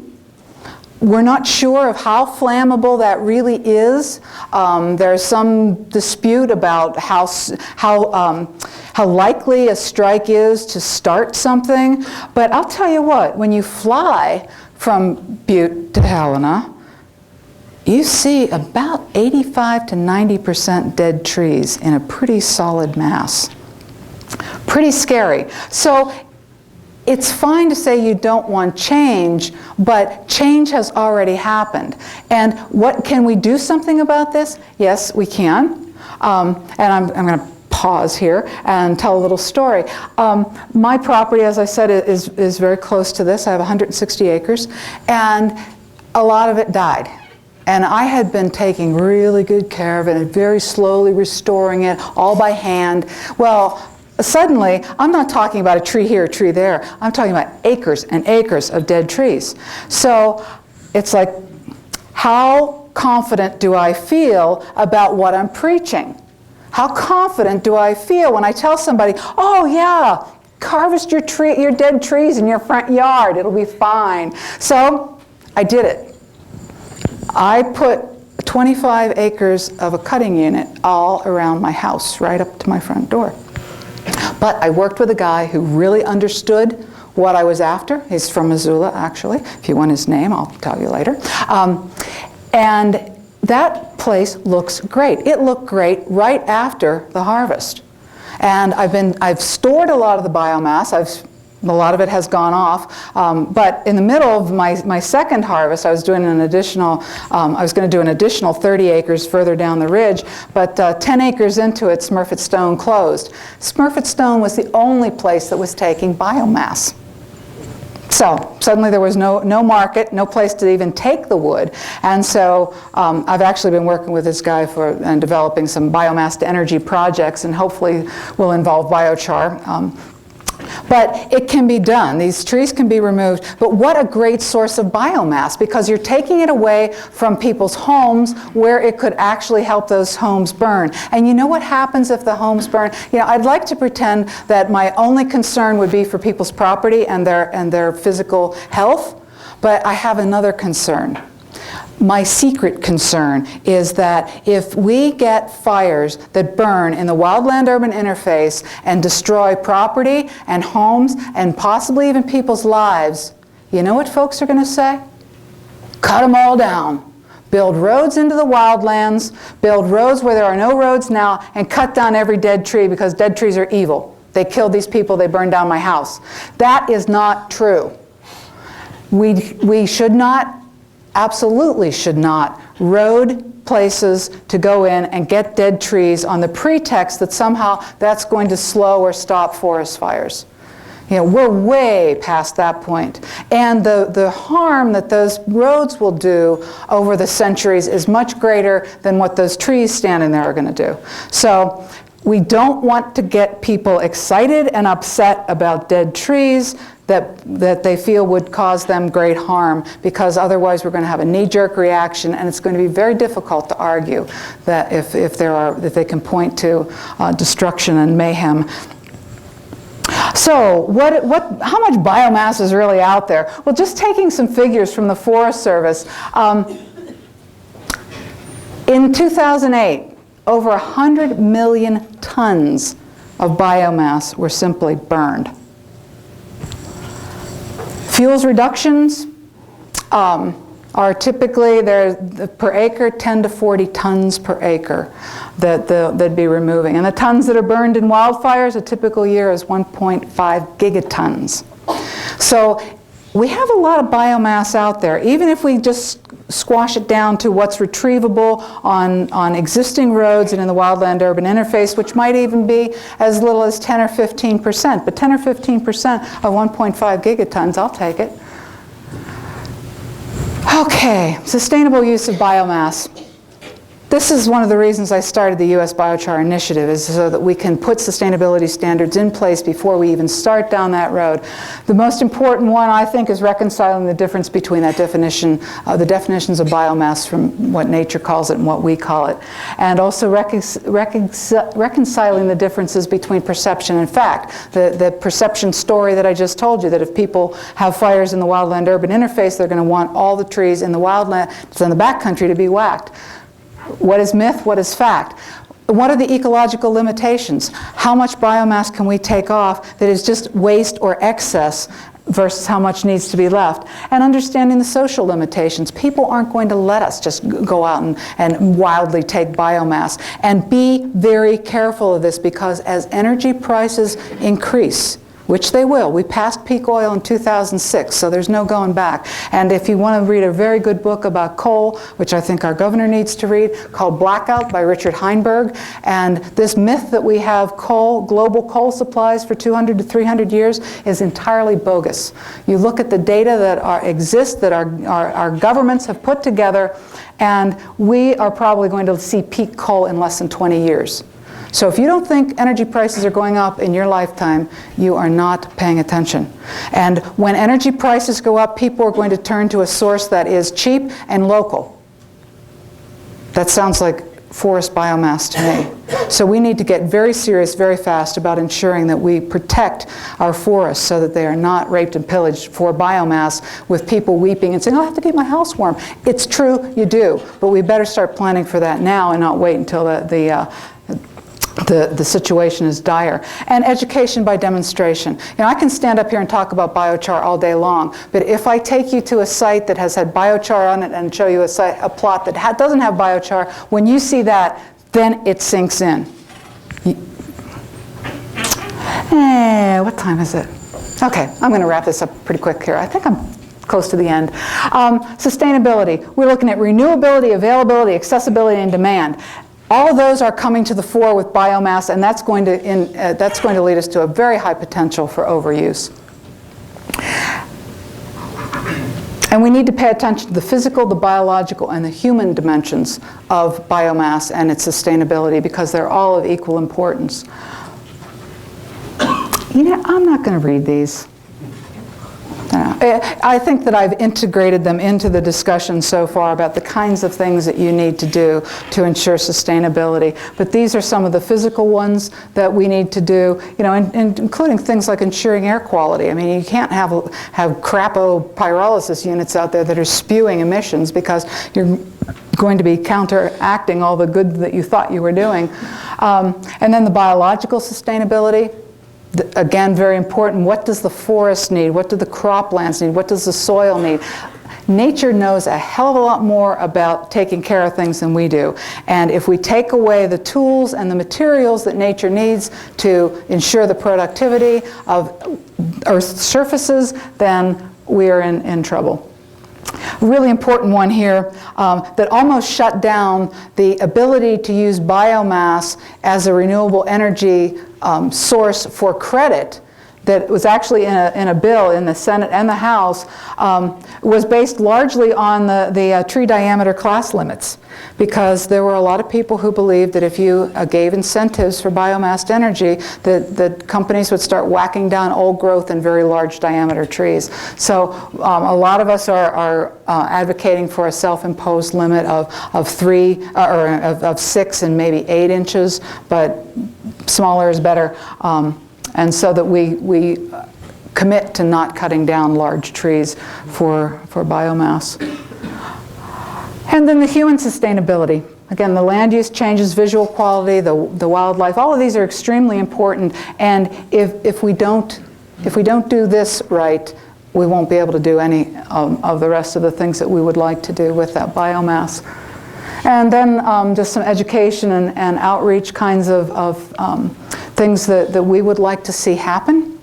We're not sure of how flammable that really is. There's some dispute about how likely a strike is to start something. But I'll tell you what, when you fly from Butte to Helena, you see about 85 to 90% dead trees in a pretty solid mass. Pretty scary. So it's fine to say you don't want change, but change has already happened. And what can we do something about this? Yes, we can. And I'm going to pause here and tell a little story. My property, as I said, is very close to this. I have 160 acres, and a lot of it died. And I had been taking really good care of it and very slowly restoring it, all by hand. Well, suddenly, I'm not talking about a tree here, a tree there. I'm talking about acres and acres of dead trees. So it's like, how confident do I feel about what I'm preaching? How confident do I feel when I tell somebody, oh yeah, harvest your dead trees in your front yard, it'll be fine. So I did it. I put 25 acres of a cutting unit all around my house, right up to my front door. But I worked with a guy who really understood what I was after. He's from Missoula, actually. If you want his name, I'll tell you later. And that place looks great. It looked great right after the harvest. And I've stored a lot of the biomass. A lot of it has gone off, but in the middle of my second harvest, I was doing I was going to do an additional 30 acres further down the ridge, but 10 acres into it, Smurfit Stone closed. Smurfit Stone was the only place that was taking biomass. So suddenly there was no market, no place to even take the wood, and so I've actually been working with this guy and developing some biomass to energy projects, and hopefully will involve biochar. But it can be done. These trees can be removed. But what a great source of biomass, because you're taking it away from people's homes where it could actually help those homes burn. And you know what happens if the homes burn? You know, I'd like to pretend that my only concern would be for people's property and their physical health, but I have another concern. My secret concern is that if we get fires that burn in the wildland-urban interface and destroy property and homes and possibly even people's lives, you know what folks are going to say? Cut them all down. Build roads into the wildlands, build roads where there are no roads now, and cut down every dead tree because dead trees are evil. They killed these people, they burned down my house. That is not true. We should not, absolutely should not, road places to go in and get dead trees on the pretext that somehow that's going to slow or stop forest fires. You know, we're way past that point. And the harm that those roads will do over the centuries is much greater than what those trees standing there are going to do. So we don't want to get people excited and upset about dead trees that they feel would cause them great harm, because otherwise we're going to have a knee-jerk reaction, and it's going to be very difficult to argue that if they can point to destruction and mayhem. So how much biomass is really out there? Well, just taking some figures from the Forest Service. In 2008, over 100 million tons of biomass were simply burned. Fuels reductions are typically, per acre, 10 to 40 tons per acre that they'd be removing. And the tons that are burned in wildfires, a typical year is 1.5 gigatons. So we have a lot of biomass out there. Even if we just squash it down to what's retrievable on existing roads and in the wildland-urban interface, which might even be as little as 10 or 15%. But 10 or 15% of 1.5 gigatons, I'll take it. Okay, sustainable use of biomass. This is one of the reasons I started the U.S. Biochar Initiative, is so that we can put sustainability standards in place before we even start down that road. The most important one, I think, is reconciling the difference between that definition, the definitions of biomass from what nature calls it and what we call it, and also reconciling the differences between perception and fact. The perception story that I just told you, that if people have fires in the wildland-urban interface, they're going to want all the trees in the wildland, in the backcountry, to be whacked. What is myth? What is fact? What are the ecological limitations? How much biomass can we take off that is just waste or excess versus how much needs to be left? And understanding the social limitations. People aren't going to let us just go out and wildly take biomass. And be very careful of this, because as energy prices increase, which they will. We passed peak oil in 2006, so there's no going back. And if you want to read a very good book about coal, which I think our governor needs to read, called Blackout by Richard Heinberg, and this myth that we have global coal supplies for 200 to 300 years is entirely bogus. You look at the data that exist, that our governments have put together, and we are probably going to see peak coal in less than 20 years. So if you don't think energy prices are going up in your lifetime, you are not paying attention. And when energy prices go up, people are going to turn to a source that is cheap and local. That sounds like forest biomass to me. So we need to get very serious very fast about ensuring that we protect our forests so that they are not raped and pillaged for biomass, with people weeping and saying, oh, I have to keep my house warm. It's true, you do, but we better start planning for that now and not wait until the situation is dire. And education by demonstration. You know, I can stand up here and talk about biochar all day long, but if I take you to a site that has had biochar on it and show you a plot that doesn't have biochar, when you see that, then it sinks in. What time is it? Okay, I'm going to wrap this up pretty quick here. I think I'm close to the end. Sustainability. We're looking at renewability, availability, accessibility, and demand. All of those are coming to the fore with biomass, and that's going to lead us to a very high potential for overuse. And we need to pay attention to the physical, the biological, and the human dimensions of biomass and its sustainability, because they're all of equal importance. You know, I'm not going to read these. I think that I've integrated them into the discussion so far about the kinds of things that you need to do to ensure sustainability. But these are some of the physical ones that we need to do, you know, and including things like ensuring air quality. I mean, you can't have crapo pyrolysis units out there that are spewing emissions, because you're going to be counteracting all the good that you thought you were doing. And then the biological sustainability. Again, very important. What does the forest need? What do the croplands need? What does the soil need? Nature knows a hell of a lot more about taking care of things than we do. And if we take away the tools and the materials that nature needs to ensure the productivity of Earth's surfaces, then we are in trouble. A really important one here that almost shut down the ability to use biomass as a renewable energy source for credit, that was actually in a bill in the Senate and the House, was based largely on the tree diameter class limits, because there were a lot of people who believed that if you gave incentives for biomass energy, that companies would start whacking down old growth and very large diameter trees. So a lot of us are advocating for a self-imposed limit of 3 or of 6 and maybe 8 inches, but smaller is better. And so that we commit to not cutting down large trees for biomass. And then the human sustainability. Again, the land use changes, visual quality, the wildlife, all of these are extremely important. And if we don't do this right, we won't be able to do any of the rest of the things that we would like to do with that biomass. And then just some education and outreach kinds of things that we would like to see happen.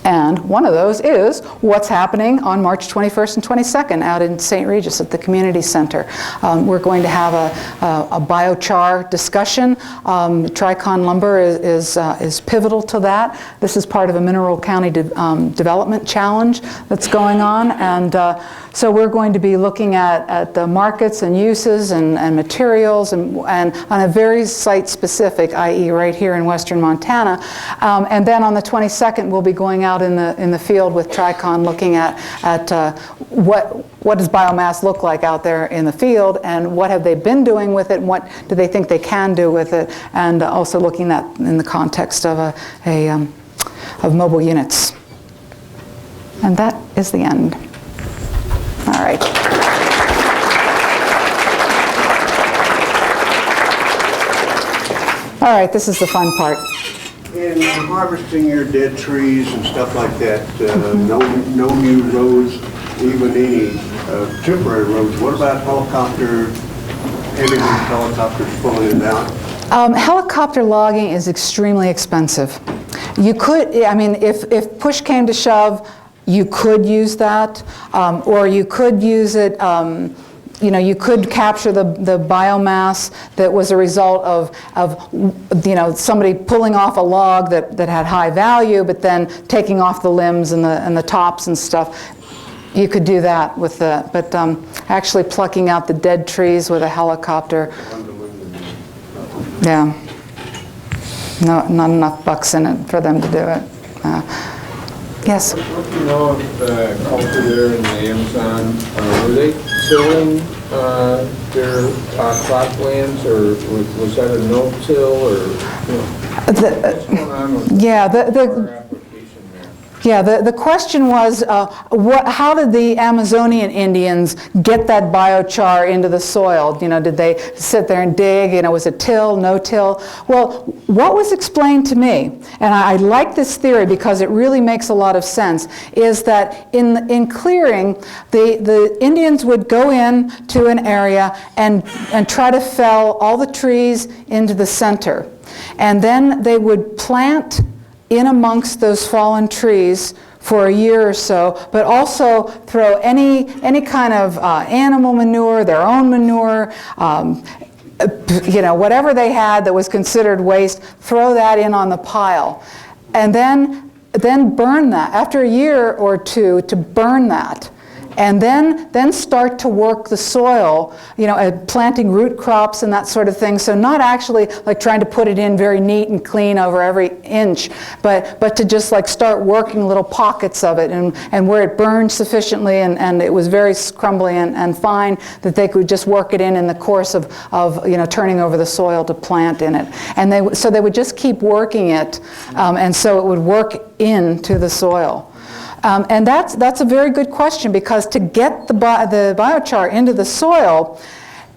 And one of those is what's happening on March 21st and 22nd out in St. Regis at the Community Center. We're going to have a biochar discussion. Tricon lumber is pivotal to that. This is part of a Mineral County Development Challenge that's going on. And so we're going to be looking at the markets and uses and materials and on a very site-specific, i.e. right here in western Montana. And then on the 22nd, we'll be going out in the field with Tricon looking at what does biomass look like out there in the field, and what have they been doing with it, and what do they think they can do with it, and also looking at in the context of of mobile units. And that is the end. All right. All right, this is the fun part. In harvesting your dead trees and stuff like that, no new roads, even any temporary roads. What about heavy helicopters pulling it down? Helicopter logging is extremely expensive. You could, I mean, if push came to shove, you could use that, or you could use it, you know, you could capture the biomass that was a result of you know, somebody pulling off a log that had high value, but then taking off the limbs and the tops and stuff. You could do that with but actually plucking out the dead trees with a helicopter, yeah, not enough bucks in it for them to do it. Yes? Don't you know if the culture there in the Amazon, were they tilling their croplands, or was that a no-till, or what's going on with our application there? Yeah, the question was, how did the Amazonian Indians get that biochar into the soil? You know, did they sit there and dig? You know, was it till, no till? Well, what was explained to me, and I like this theory because it really makes a lot of sense, is that in clearing, the Indians would go in to an area and try to fell all the trees into the center. And then they would plant in amongst those fallen trees for a year or so, but also throw any kind of animal manure, their own manure, you know, whatever they had that was considered waste, throw that in on the pile. And then burn that, after a year or two, to burn that. And then start to work the soil, you know, planting root crops and that sort of thing. So not actually like trying to put it in very neat and clean over every inch, but to just like start working little pockets of it, and where it burned sufficiently and it was very crumbly and fine, that they could just work it in the course of you know, turning over the soil to plant in it. And so they would just keep working it, and so it would work into the soil. And that's a very good question, because to get the biochar into the soil,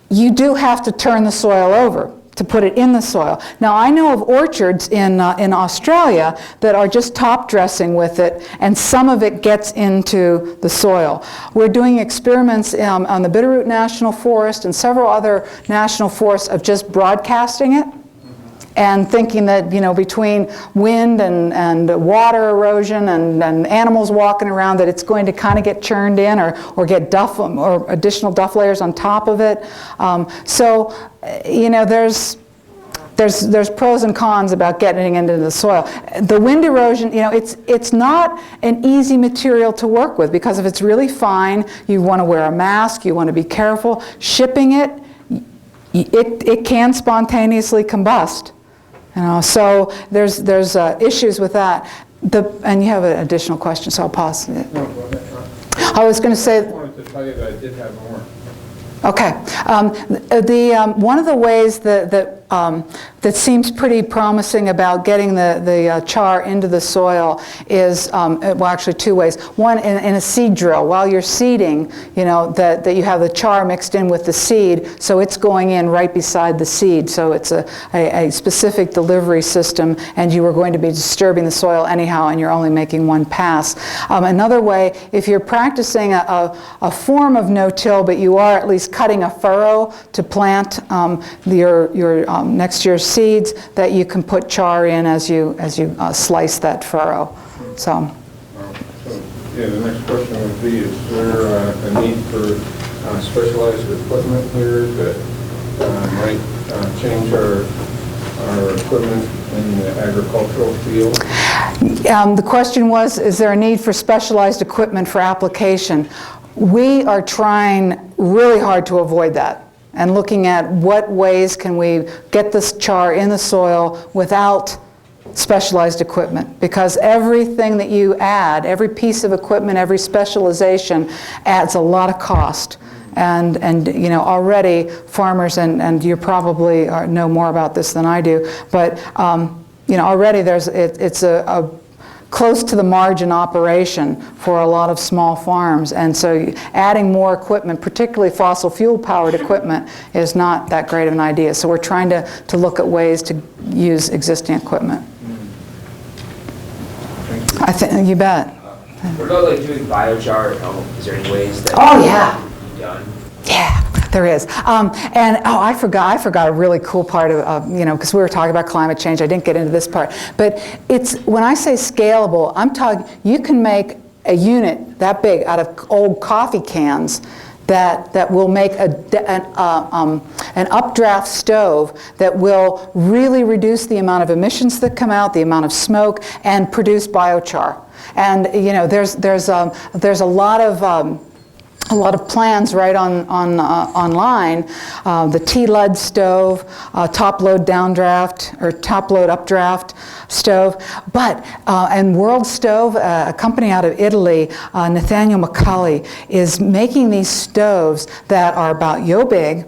you do have to turn the soil over to put it in the soil. Now, I know of orchards in Australia that are just top dressing with it, and some of it gets into the soil. We're doing experiments on the Bitterroot National Forest and several other national forests of just broadcasting it, and thinking that, between wind and water erosion and animals walking around, that it's going to kind of get churned in or get duff or additional duff layers on top of it. There's pros and cons about getting into the soil. The wind erosion, it's not an easy material to work with, because if it's really fine, you want to wear a mask, you want to be careful. Shipping it can spontaneously combust. So there's issues with that. And you have an additional question, so I'll pause. No, go ahead. I was going to say. I wanted to tell you that I did have more. Okay. One of the ways that seems pretty promising about getting the char into the soil is, well, actually two ways. One, in a seed drill, while you're seeding, that you have the char mixed in with the seed, so it's going in right beside the seed. So it's a specific delivery system, and you are going to be disturbing the soil anyhow, and you're only making one pass. Another way, if you're practicing a form of no-till, but you are at least cutting a furrow to plant your next year's seeds, that you can put char in as you slice that furrow. So yeah, the next question would be: is there a need for specialized equipment here that might change our equipment in the agricultural field? The question was: is there a need for specialized equipment for application? We are trying really hard to avoid that, and looking at what ways can we get this char in the soil without specialized equipment, because everything that you add, every piece of equipment, every specialization adds a lot of cost. And already farmers, and you probably know more about this than I do, but already it's a close to the margin operation for a lot of small farms, and so adding more equipment, particularly fossil fuel powered equipment, is not that great of an idea. So we're trying to look at ways to use existing equipment. I think you bet. What about doing biochar at home? Is there any ways that can be done? Yeah, there is. I forgot a really cool part of because we were talking about climate change. I didn't get into this part. But when I say scalable, I'm talking, you can make a unit that big out of old coffee cans that will make an updraft stove that will really reduce the amount of emissions that come out, the amount of smoke, and produce biochar. And there's a lot of plans right online. The T-Lud stove, top-load downdraft or top-load updraft stove, and World Stove, a company out of Italy, Nathaniel Macaulay, is making these stoves that are about yo big.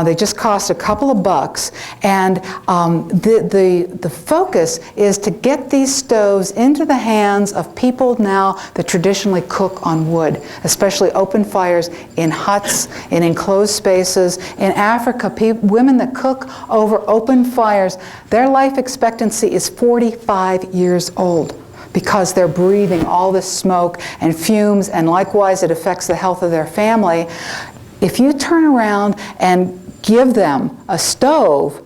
They just cost a couple of bucks, and the focus is to get these stoves into the hands of people now that traditionally cook on wood, especially open fires in huts, in enclosed spaces. In Africa, women that cook over open fires, their life expectancy is 45 years old, because they're breathing all this smoke and fumes, and likewise it affects the health of their family. If you turn around and give them a stove,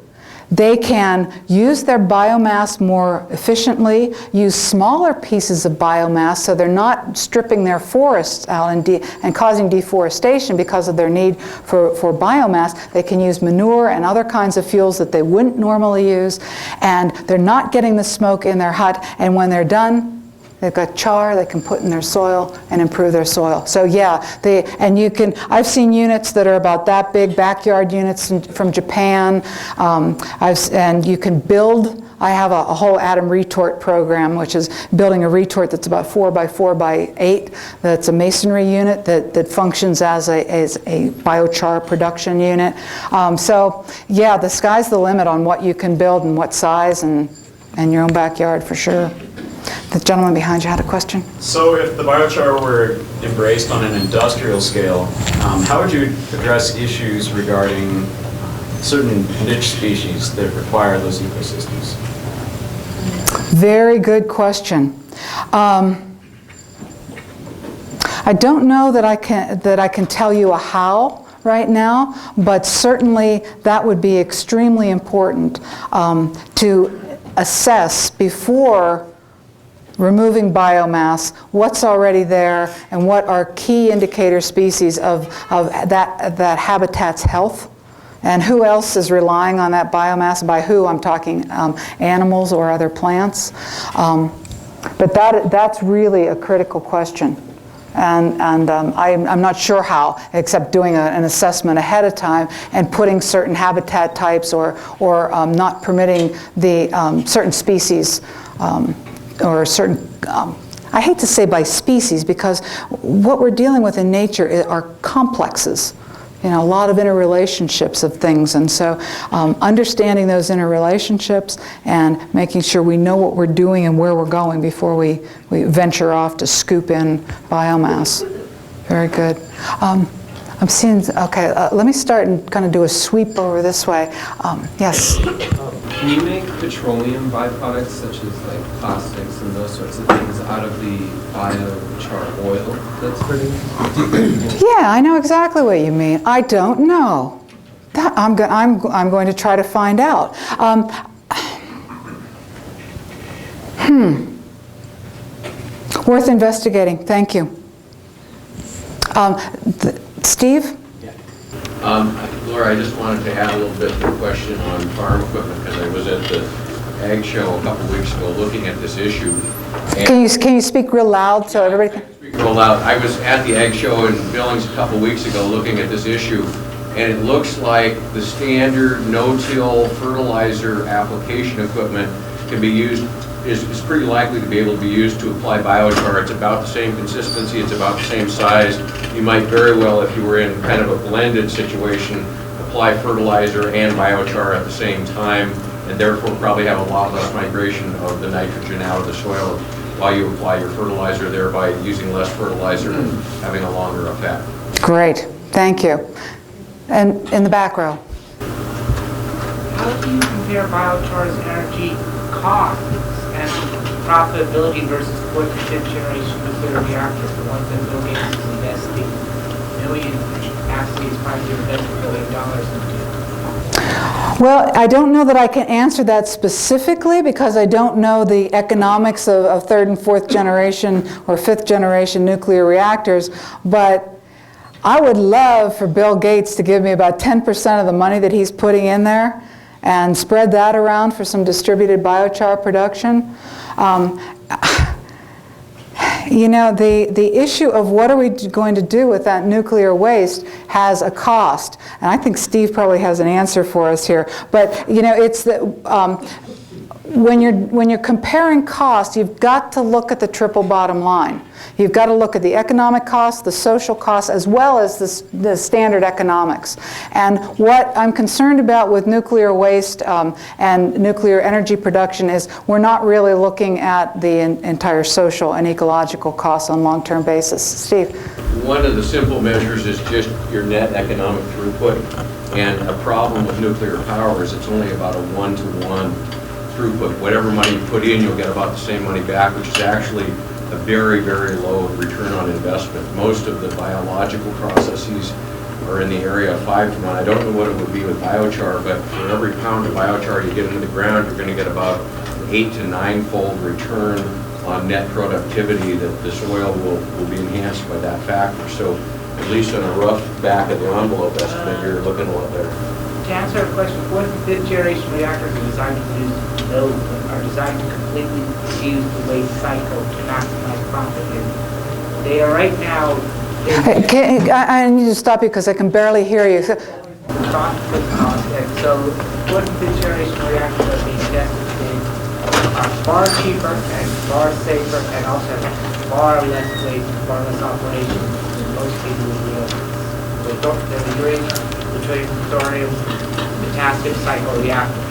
they can use their biomass more efficiently, use smaller pieces of biomass so they're not stripping their forests out and causing deforestation because of their need for biomass. They can use manure and other kinds of fuels that they wouldn't normally use, and they're not getting the smoke in their hut, and when they're done, they've got char they can put in their soil and improve their soil. So yeah, I've seen units that are about that big, backyard units from Japan, and you can build. I have a whole atom retort program, which is building a retort that's about 4 by 4 by 8. That's a masonry unit that functions as a biochar production unit. So yeah, the sky's the limit on what you can build and what size, and your own backyard for sure. The gentleman behind you had a question. So if the biochar were embraced on an industrial scale, how would you address issues regarding certain niche species that require those ecosystems? Very good question. I don't know that I can tell you a how right now, but certainly that would be extremely important to assess before removing biomass, what's already there, and what are key indicator species of that habitat's health, and who else is relying on that biomass. By who, I'm talking animals or other plants. But that's really a critical question. And I'm not sure how, except doing an assessment ahead of time and putting certain habitat types or not permitting the certain species or certain, I hate to say by species, because what we're dealing with in nature are complexes. You know, a lot of interrelationships of things, and so understanding those interrelationships and making sure we know what we're doing and where we're going before we venture off to scoop in biomass. Very good. I'm seeing, okay, let me start and kind of do a sweep over this way. Yes? Can you make petroleum byproducts such as like plastics and those sorts of things out of the biochar oil that's produced? Yeah, I know exactly what you mean. I don't know. That, I'm going to try to find out. Worth investigating. Thank you. Steve? Laura, I just wanted to add a little bit to the question on farm equipment, because I was at the Ag Show a couple weeks ago looking at this issue. Can you speak real loud so everybody can? Speak real loud. I was at the Ag Show in Billings a couple weeks ago looking at this issue, and it looks like the standard no-till fertilizer application equipment can be used, is pretty likely to be able to be used to apply biochar. It's about the same consistency, it's about the same size. You might very well, if you were in kind of a blended situation, apply fertilizer and biochar at the same time, and therefore probably have a lot less migration of the nitrogen out of the soil while you apply your fertilizer, thereby using less fertilizer and having a longer effect. Great, thank you. And in the back row. How do you compare biochar's energy costs and profitability versus fourth and fifth generation nuclear reactors, the ones that Bill Gates is investing actually is probably investing $1 billion into? Well, I don't know that I can answer that specifically, because I don't know the economics of third and fourth generation or fifth generation nuclear reactors, but I would love for Bill Gates to give me about 10% of the money that he's putting in there and spread that around for some distributed biochar production. You know, the issue of what are we going to do with that nuclear waste has a cost. And I think Steve probably has an answer for us here. But, you know, it's the, when you're comparing costs, you've got to look at the triple bottom line. You've got to look at the economic costs, the social costs, as well as the standard economics. And what I'm concerned about with nuclear waste and nuclear energy production is we're not really looking at the entire social and ecological costs on a long-term basis. Steve? One of the simple measures is just your net economic throughput. And a problem with nuclear power is it's only about a 1-to-1 throughput. Whatever money you put in, you'll get about the same money back, which is actually a very, very low return on investment. Most of the biological processes are in the area of 5-to-1. I don't know what it would be with biochar, but for every pound of biochar you get into the ground, you're going to get about an 8- to 9-fold return on net productivity, that the soil will be enhanced by that factor. So at least on a rough back of the envelope estimate, you're looking a lot better. To answer a question, fourth and fifth generation reactors are designed to produce load, are designed to completely use the waste cycle to maximize profit. And they are right now. I need to stop you because I can barely hear you. And so fourth and fifth generation reactors are being tested today are far cheaper and far safer and also have far less waste, far less operations than most people would realize. They're doing thorium potassium cycle reactors.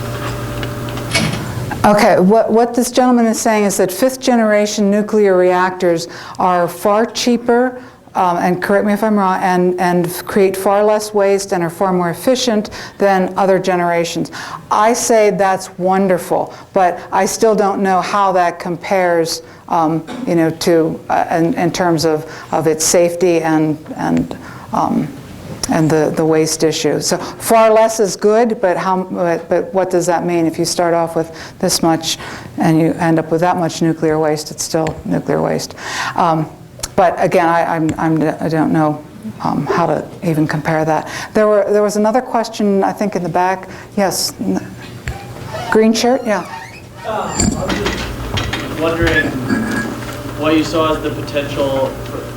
Okay, what this gentleman is saying is that fifth generation nuclear reactors are far cheaper, and correct me if I'm wrong, and create far less waste and are far more efficient than other generations. I say that's wonderful, but I still don't know how that compares, you know, to in terms of its safety and the waste issue. So far less is good, but what does that mean? If you start off with this much and you end up with that much nuclear waste, it's still nuclear waste. But again, I don't know how to even compare that. There was another question, I think, in the back. Yes, green shirt. Yeah. I was just wondering what you saw as the potential,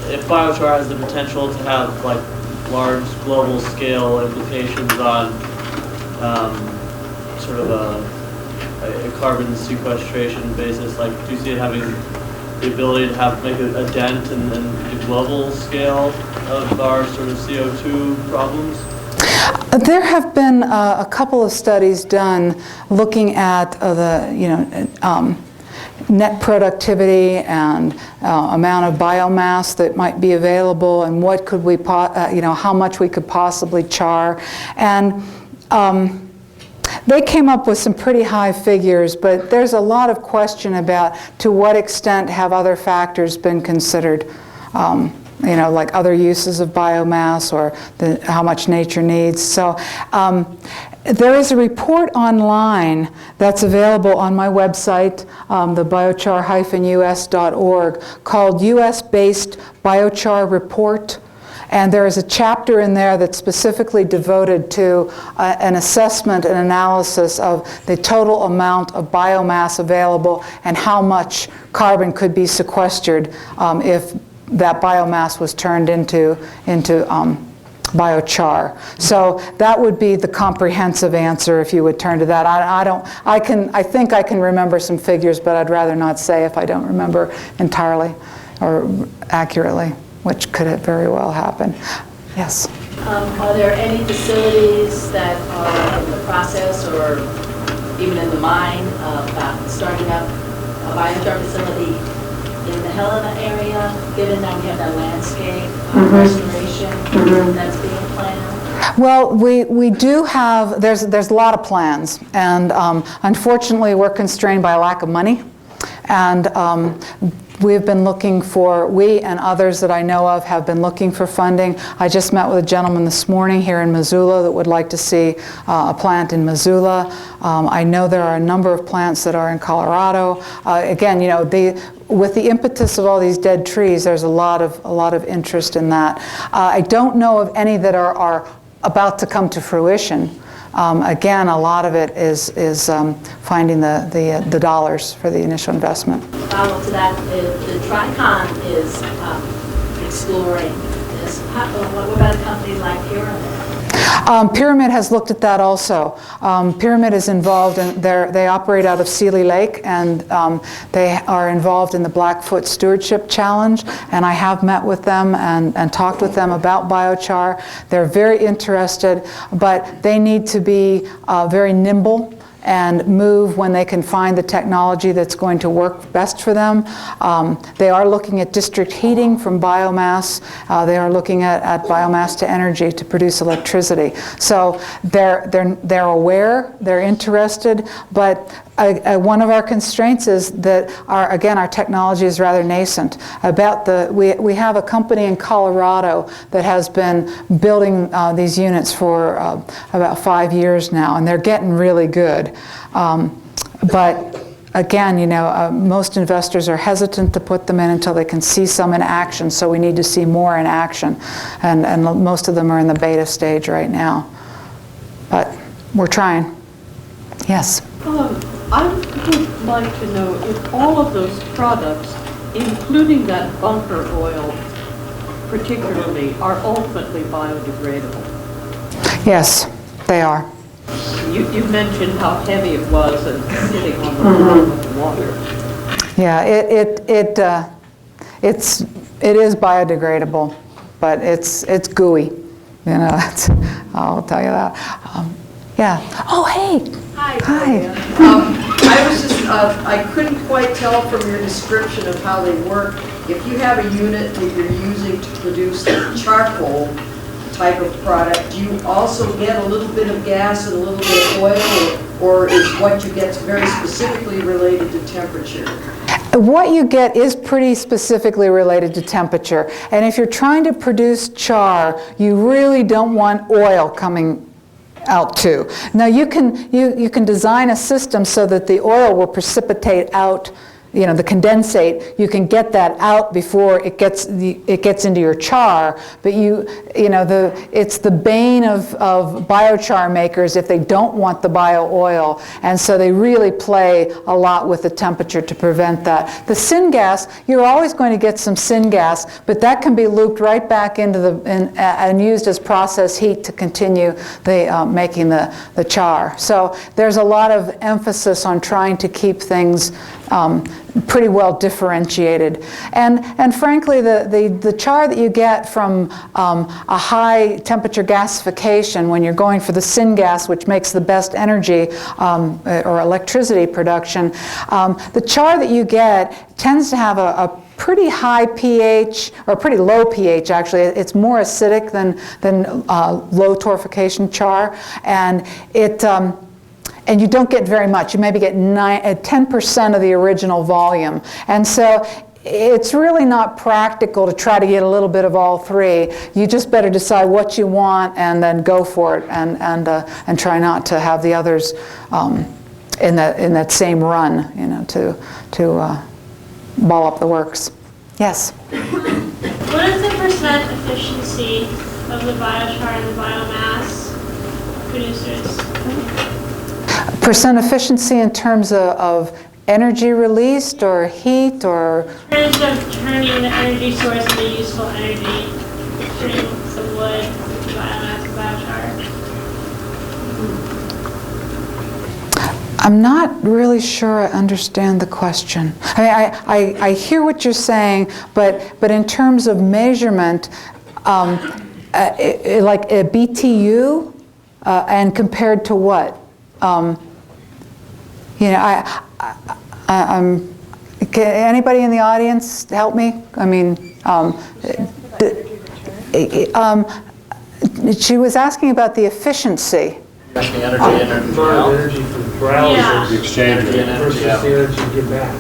if biochar has the potential to have like large global scale implications on sort of a carbon sequestration basis. Like, do you see it having the ability to make a dent in the global scale of our sort of CO2 problems? There have been a couple of studies done looking at the net productivity and amount of biomass that might be available, and what could we, how much we could possibly char, and they came up with some pretty high figures, but there's a lot of question about to what extent have other factors been considered, like other uses of biomass or how much nature needs. So there is a report online that's available on my website, the biochar-us.org, called US-Based Biochar Report. And there is a chapter in there that's specifically devoted to an assessment and analysis of the total amount of biomass available and how much carbon could be sequestered if that biomass was turned into biochar. So that would be the comprehensive answer if you would turn to that. I think I can remember some figures, but I'd rather not say if I don't remember entirely or accurately, which could have very well happened. Yes? Are there any facilities that are in the process or even in the mind about starting up a biochar facility in the Helena area, given that we have that landscape restoration that's being planned? Well, we do have, there's a lot of plans, and unfortunately we're constrained by a lack of money, and we've been looking for, we and others that I know of have been looking for funding. I just met with a gentleman this morning here in Missoula that would like to see a plant in Missoula. I know there are a number of plants that are in Colorado. Again, with the impetus of all these dead trees, there's a lot of interest in that. I don't know of any that are about to come to fruition. Again, a lot of it is finding the dollars for the initial investment. Follow to that, the Tricon is exploring this. What about a company like Pyramid? Pyramid has looked at that also. Pyramid is involved in, they operate out of Seeley Lake, and they are involved in the Blackfoot Stewardship Challenge, and I have met with them and talked with them about biochar. They're very interested, but they need to be very nimble and move when they can find the technology that's going to work best for them. They are looking at district heating from biomass. They are looking at biomass to energy to produce electricity. So they're aware, they're interested, but one of our constraints is that our technology is rather nascent. We have a company in Colorado that has been building these units for about 5 years now, and they're getting really good. But again, most investors are hesitant to put them in until they can see some in action, so we need to see more in action. And most of them are in the beta stage right now. But we're trying. Yes? I would like to know if all of those products, including that bunker oil particularly, are ultimately biodegradable. Yes, they are. You mentioned how heavy it was and sitting on the bottom of the water. Yeah, it is biodegradable, but it's gooey. I'll tell you that. Yeah. Oh, hey. Hi. Hi. I was just, I couldn't quite tell from your description of how they work if you have a unit that you're using to produce a charcoal type of product, do you also get a little bit of gas and a little bit of oil, or is what you get very specifically related to temperature? What you get is pretty specifically related to temperature. And if you're trying to produce char, you really don't want oil coming out too. Now you can design a system so that the oil will precipitate out, you know, the condensate. You can get that out before it gets into your char. But it's the bane of biochar makers if they don't want the bio oil, and so they really play a lot with the temperature to prevent that. The syngas, you're always going to get some syngas, but that can be looped right back into and used as process heat to continue making the char. So there's a lot of emphasis on trying to keep things pretty well differentiated. And frankly, the char that you get from a high temperature gasification, when you're going for the syngas, which makes the best energy or electricity production, the char that you get tends to have a pretty high pH, or pretty low pH actually. It's more acidic than low torrefication char, and and you don't get very much. You maybe get 10% of the original volume. And so it's really not practical to try to get a little bit of all three. You just better decide what you want and then go for it, and try not to have the others in that same run, you know, to ball up the works. Yes? What is the percent efficiency of the biochar and the biomass producers? Percent efficiency in terms of energy released or heat or? In terms of turning the energy source into useful energy, turning some wood into biomass and biochar. I'm not really sure I understand the question. I mean, I hear what you're saying, but in terms of measurement, like a BTU, and compared to what? You know, can anybody in the audience help me? I mean, she was asking about the efficiency. That's the energy from browse the exchange rate versus the energy you get back.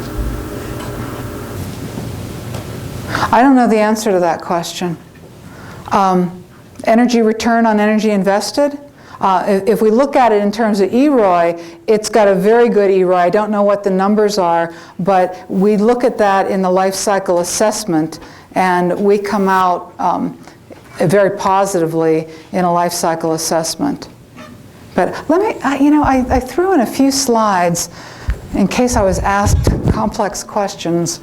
I don't know the answer to that question. Energy return on energy invested? If we look at it in terms of EROI, it's got a very good EROI. I don't know what the numbers are, but we look at that in the life cycle assessment, and we come out very positively in a life cycle assessment. But let me, I threw in a few slides in case I was asked complex questions.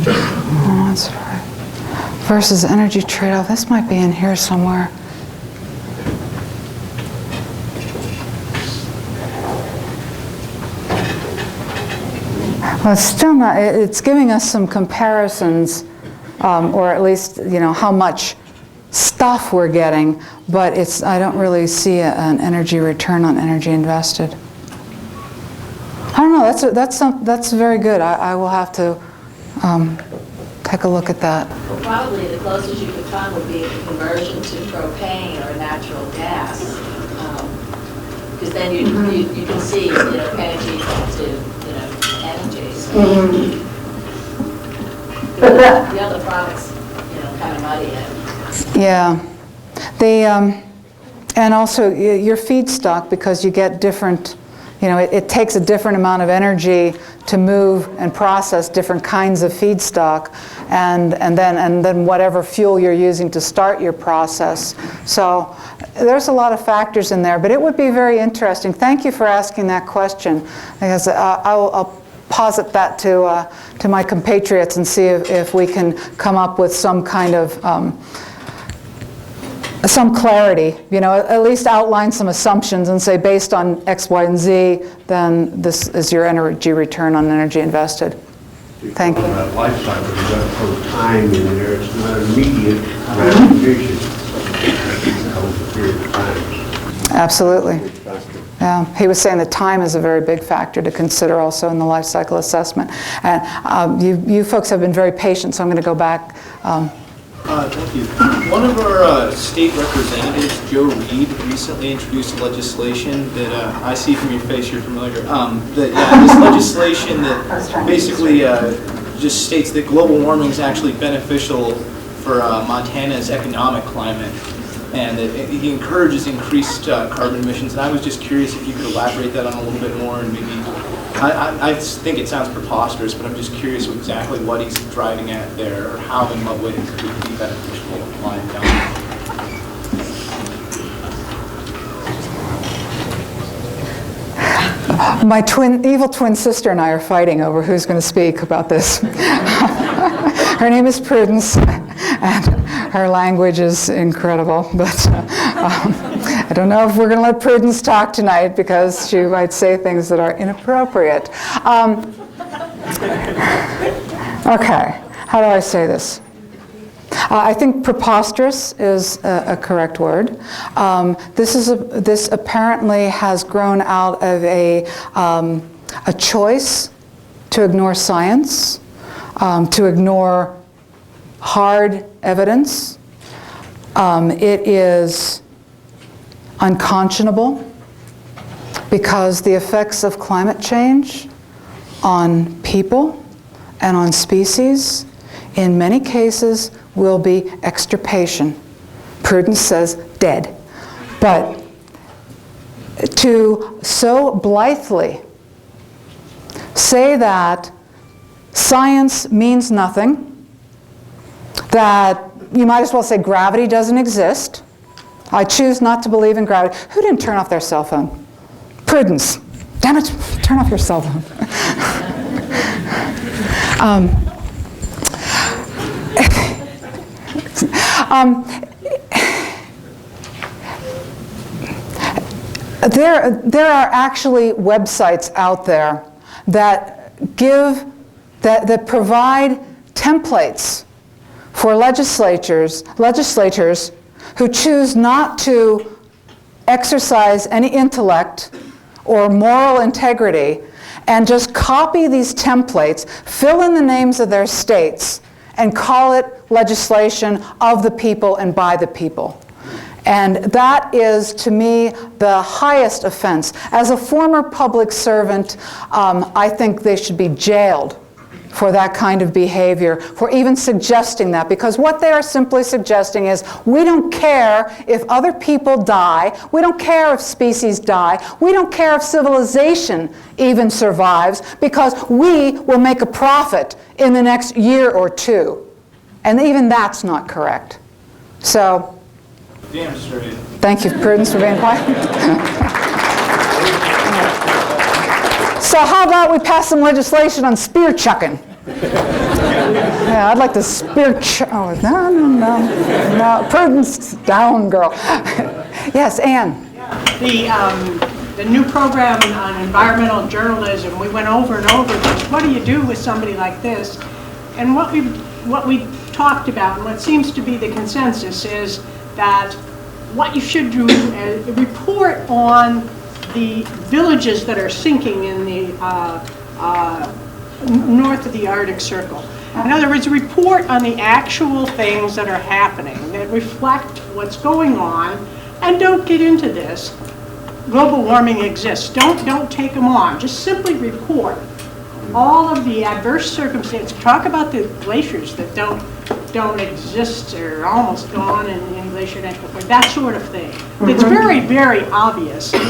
Oh, that's right. Versus energy trade-off. This might be in here somewhere. Well, it's still not. It's giving us some comparisons, or at least, you know, how much stuff we're getting, but I don't really see an energy return on energy invested. I don't know, that's very good. I will have to take a look at that. Well, probably the closest you could come would be the conversion to propane or natural gas, because then you can see, you know, energy to, you know, energy. So the other products, you know, kind of muddy it. Yeah, and also your feedstock, because you get different, you know, it takes a different amount of energy to move and process different kinds of feedstock, and then whatever fuel you're using to start your process. So there's a lot of factors in there, but it would be very interesting. Thank you for asking that question, because I'll posit that to my compatriots and see if we can come up with some kind of some clarity, you know, at least outline some assumptions and say based on X, Y, and Z, then this is your energy return on energy invested. Thank you. About life cycle, you got to put time in there. It's not immediate gratification. It comes a period of time. Absolutely. Yeah, he was saying that time is a very big factor to consider also in the life cycle assessment. And you folks have been very patient, so I'm going to go back. Thank you. One of our state representatives, Joe Reed, recently introduced legislation that I see from your face, you're familiar. This legislation that basically just states that global warming is actually beneficial for Montana's economic climate, and that it encourages increased carbon emissions. And I was just curious if you could elaborate that on a little bit more, and maybe I think it sounds preposterous, but I'm just curious exactly what he's driving at there, or how and what ways it would be beneficial to applying down. My evil twin sister and I are fighting over who's going to speak about this. Her name is Prudence, and her language is incredible, but I don't know if we're going to let Prudence talk tonight because she might say things that are inappropriate. Okay, how do I say this? I think preposterous is a correct word. This apparently has grown out of a choice to ignore science, to ignore hard evidence. It is unconscionable because the effects of climate change on people and on species in many cases will be extirpation. Prudence says dead. But to so blithely say that science means nothing, that you might as well say gravity doesn't exist. I choose not to believe in gravity. Who didn't turn off their cell phone? Prudence. Damn it, turn off your cell phone. There are actually websites out there that provide templates for legislators who choose not to exercise any intellect or moral integrity and just copy these templates, fill in the names of their states, and call it legislation of the people and by the people. And that is, to me, the highest offense. As a former public servant, I think they should be jailed for that kind of behavior, for even suggesting that, because what they are simply suggesting is, we don't care if other people die, we don't care if species die, we don't care if civilization even survives, because we will make a profit in the next year or two. And even that's not correct. So, Damn straight. Thank you, Prudence, for being quiet. So how about we pass some legislation on spear chucking? Yeah, I'd like to spear chuck. Oh, no. Prudence, down, girl. Yes, Ann. The new program on environmental journalism, we went over and over this. What do you do with somebody like this? And what we talked about, and what seems to be the consensus, is that what you should do is report on the villages that are sinking in the north of the Arctic Circle. In other words, report on the actual things that are happening that reflect what's going on, and don't get into this. Global warming exists. Don't take them on. Just simply report all of the adverse circumstances. Talk about the glaciers that don't exist or are almost gone in Glacier National Park, that sort of thing. It's very, very obvious. It's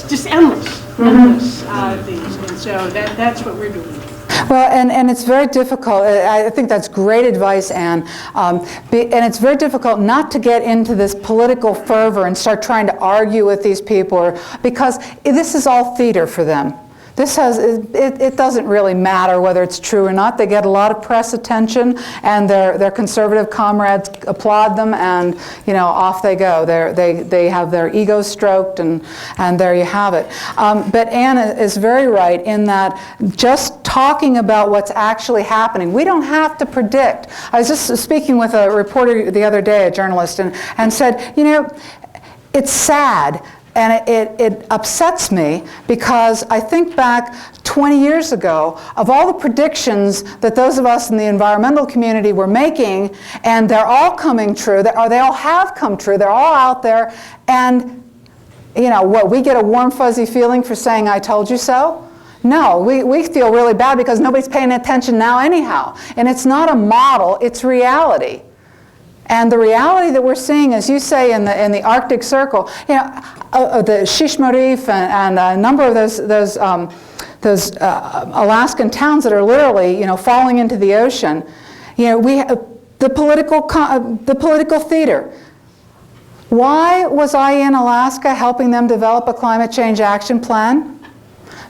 just endless things, and so that's what we're doing. Well, and it's very difficult. I think that's great advice, Anne. And it's very difficult not to get into this political fervor and start trying to argue with these people, because this is all theater for them. it doesn't really matter whether it's true or not. They get a lot of press attention, and their conservative comrades applaud them, and off they go. They have their egos stroked, and there you have it. But Anne is very right in that just talking about what's actually happening, we don't have to predict. I was just speaking with a reporter the other day, a journalist, and said, it's sad. And it upsets me because I think back 20 years ago of all the predictions that those of us in the environmental community were making, and they're all coming true, or they all have come true, they're all out there, and we get a warm fuzzy feeling for saying I told you so? No, we feel really bad because nobody's paying attention now anyhow. And it's not a model, it's reality. And the reality that we're seeing, as you say, in the Arctic Circle, the Shishmarif and a number of those Alaskan towns that are literally, falling into the ocean. We have the political theater. Why was I in Alaska helping them develop a climate change action plan?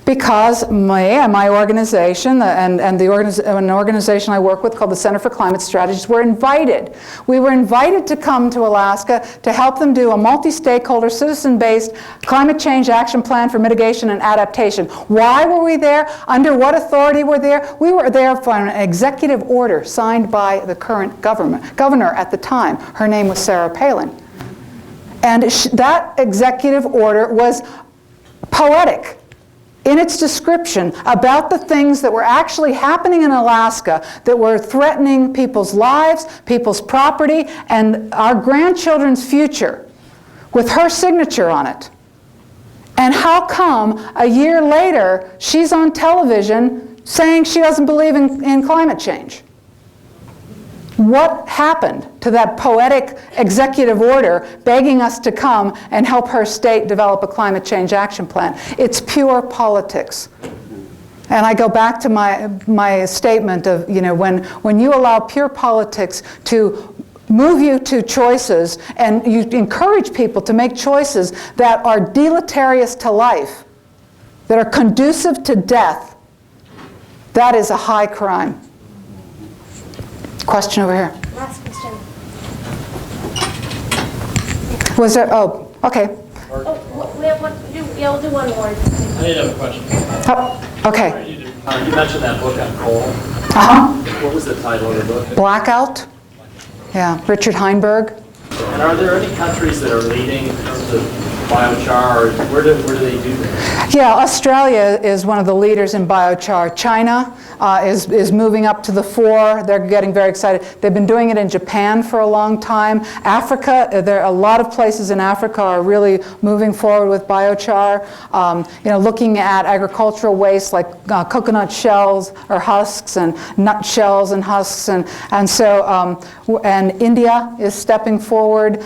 Because my organization and an organization I work with called the Center for Climate Strategies were invited. We were invited to come to Alaska to help them do a multi-stakeholder, citizen-based climate change action plan for mitigation and adaptation. Why were we there? Under what authority were we there? We were there for an executive order signed by the current governor at the time. Her name was Sarah Palin. And that executive order was poetic in its description about the things that were actually happening in Alaska that were threatening people's lives, people's property, and our grandchildren's future, with her signature on it. And how come a year later she's on television saying she doesn't believe in climate change? What happened to that poetic executive order begging us to come and help her state develop a climate change action plan? It's pure politics. And I go back to my statement of, when you allow pure politics to move you to choices and you encourage people to make choices that are deleterious to life, that are conducive to death, that is a high crime. Question over here. Last question. Was there? Oh, okay. We'll do one more. I did have a question. Oh, okay. You mentioned that book on coal. Uh-huh. What was the title of the book? Blackout. Yeah, Richard Heinberg. And are there any countries that are leading in terms of biochar, or where do they do this? Yeah, Australia is one of the leaders in biochar. China is moving up to the fore. They're getting very excited. They've been doing it in Japan for a long time. Africa, there are a lot of places in Africa are really moving forward with biochar. Looking at agricultural waste like coconut shells or husks and nut shells and husks, and India is stepping forward.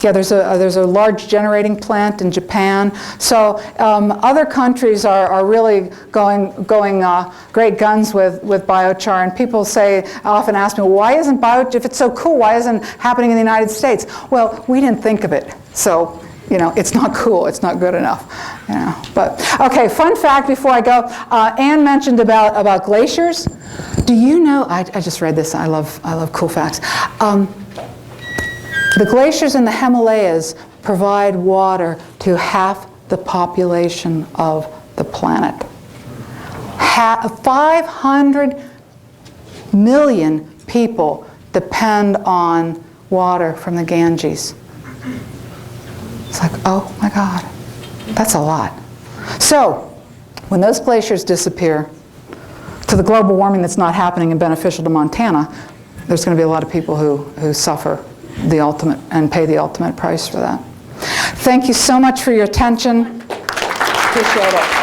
There's a large generating plant in Japan. So other countries are really going great guns with biochar. And people often ask me, why isn't biochar, if it's so cool, why isn't it happening in the United States? Well, we didn't think of it. So, it's not cool. It's not good enough. But okay, fun fact before I go. Anne mentioned about glaciers. Do you know? I just read this. I love cool facts. The glaciers in the Himalayas provide water to half the population of the planet. 500 million people depend on water from the Ganges. It's like, oh my God, that's a lot. So, when those glaciers disappear, to the global warming that's not happening and beneficial to Montana, there's going to be a lot of people who suffer the ultimate and pay the ultimate price for that. Thank you so much for your attention. Appreciate it.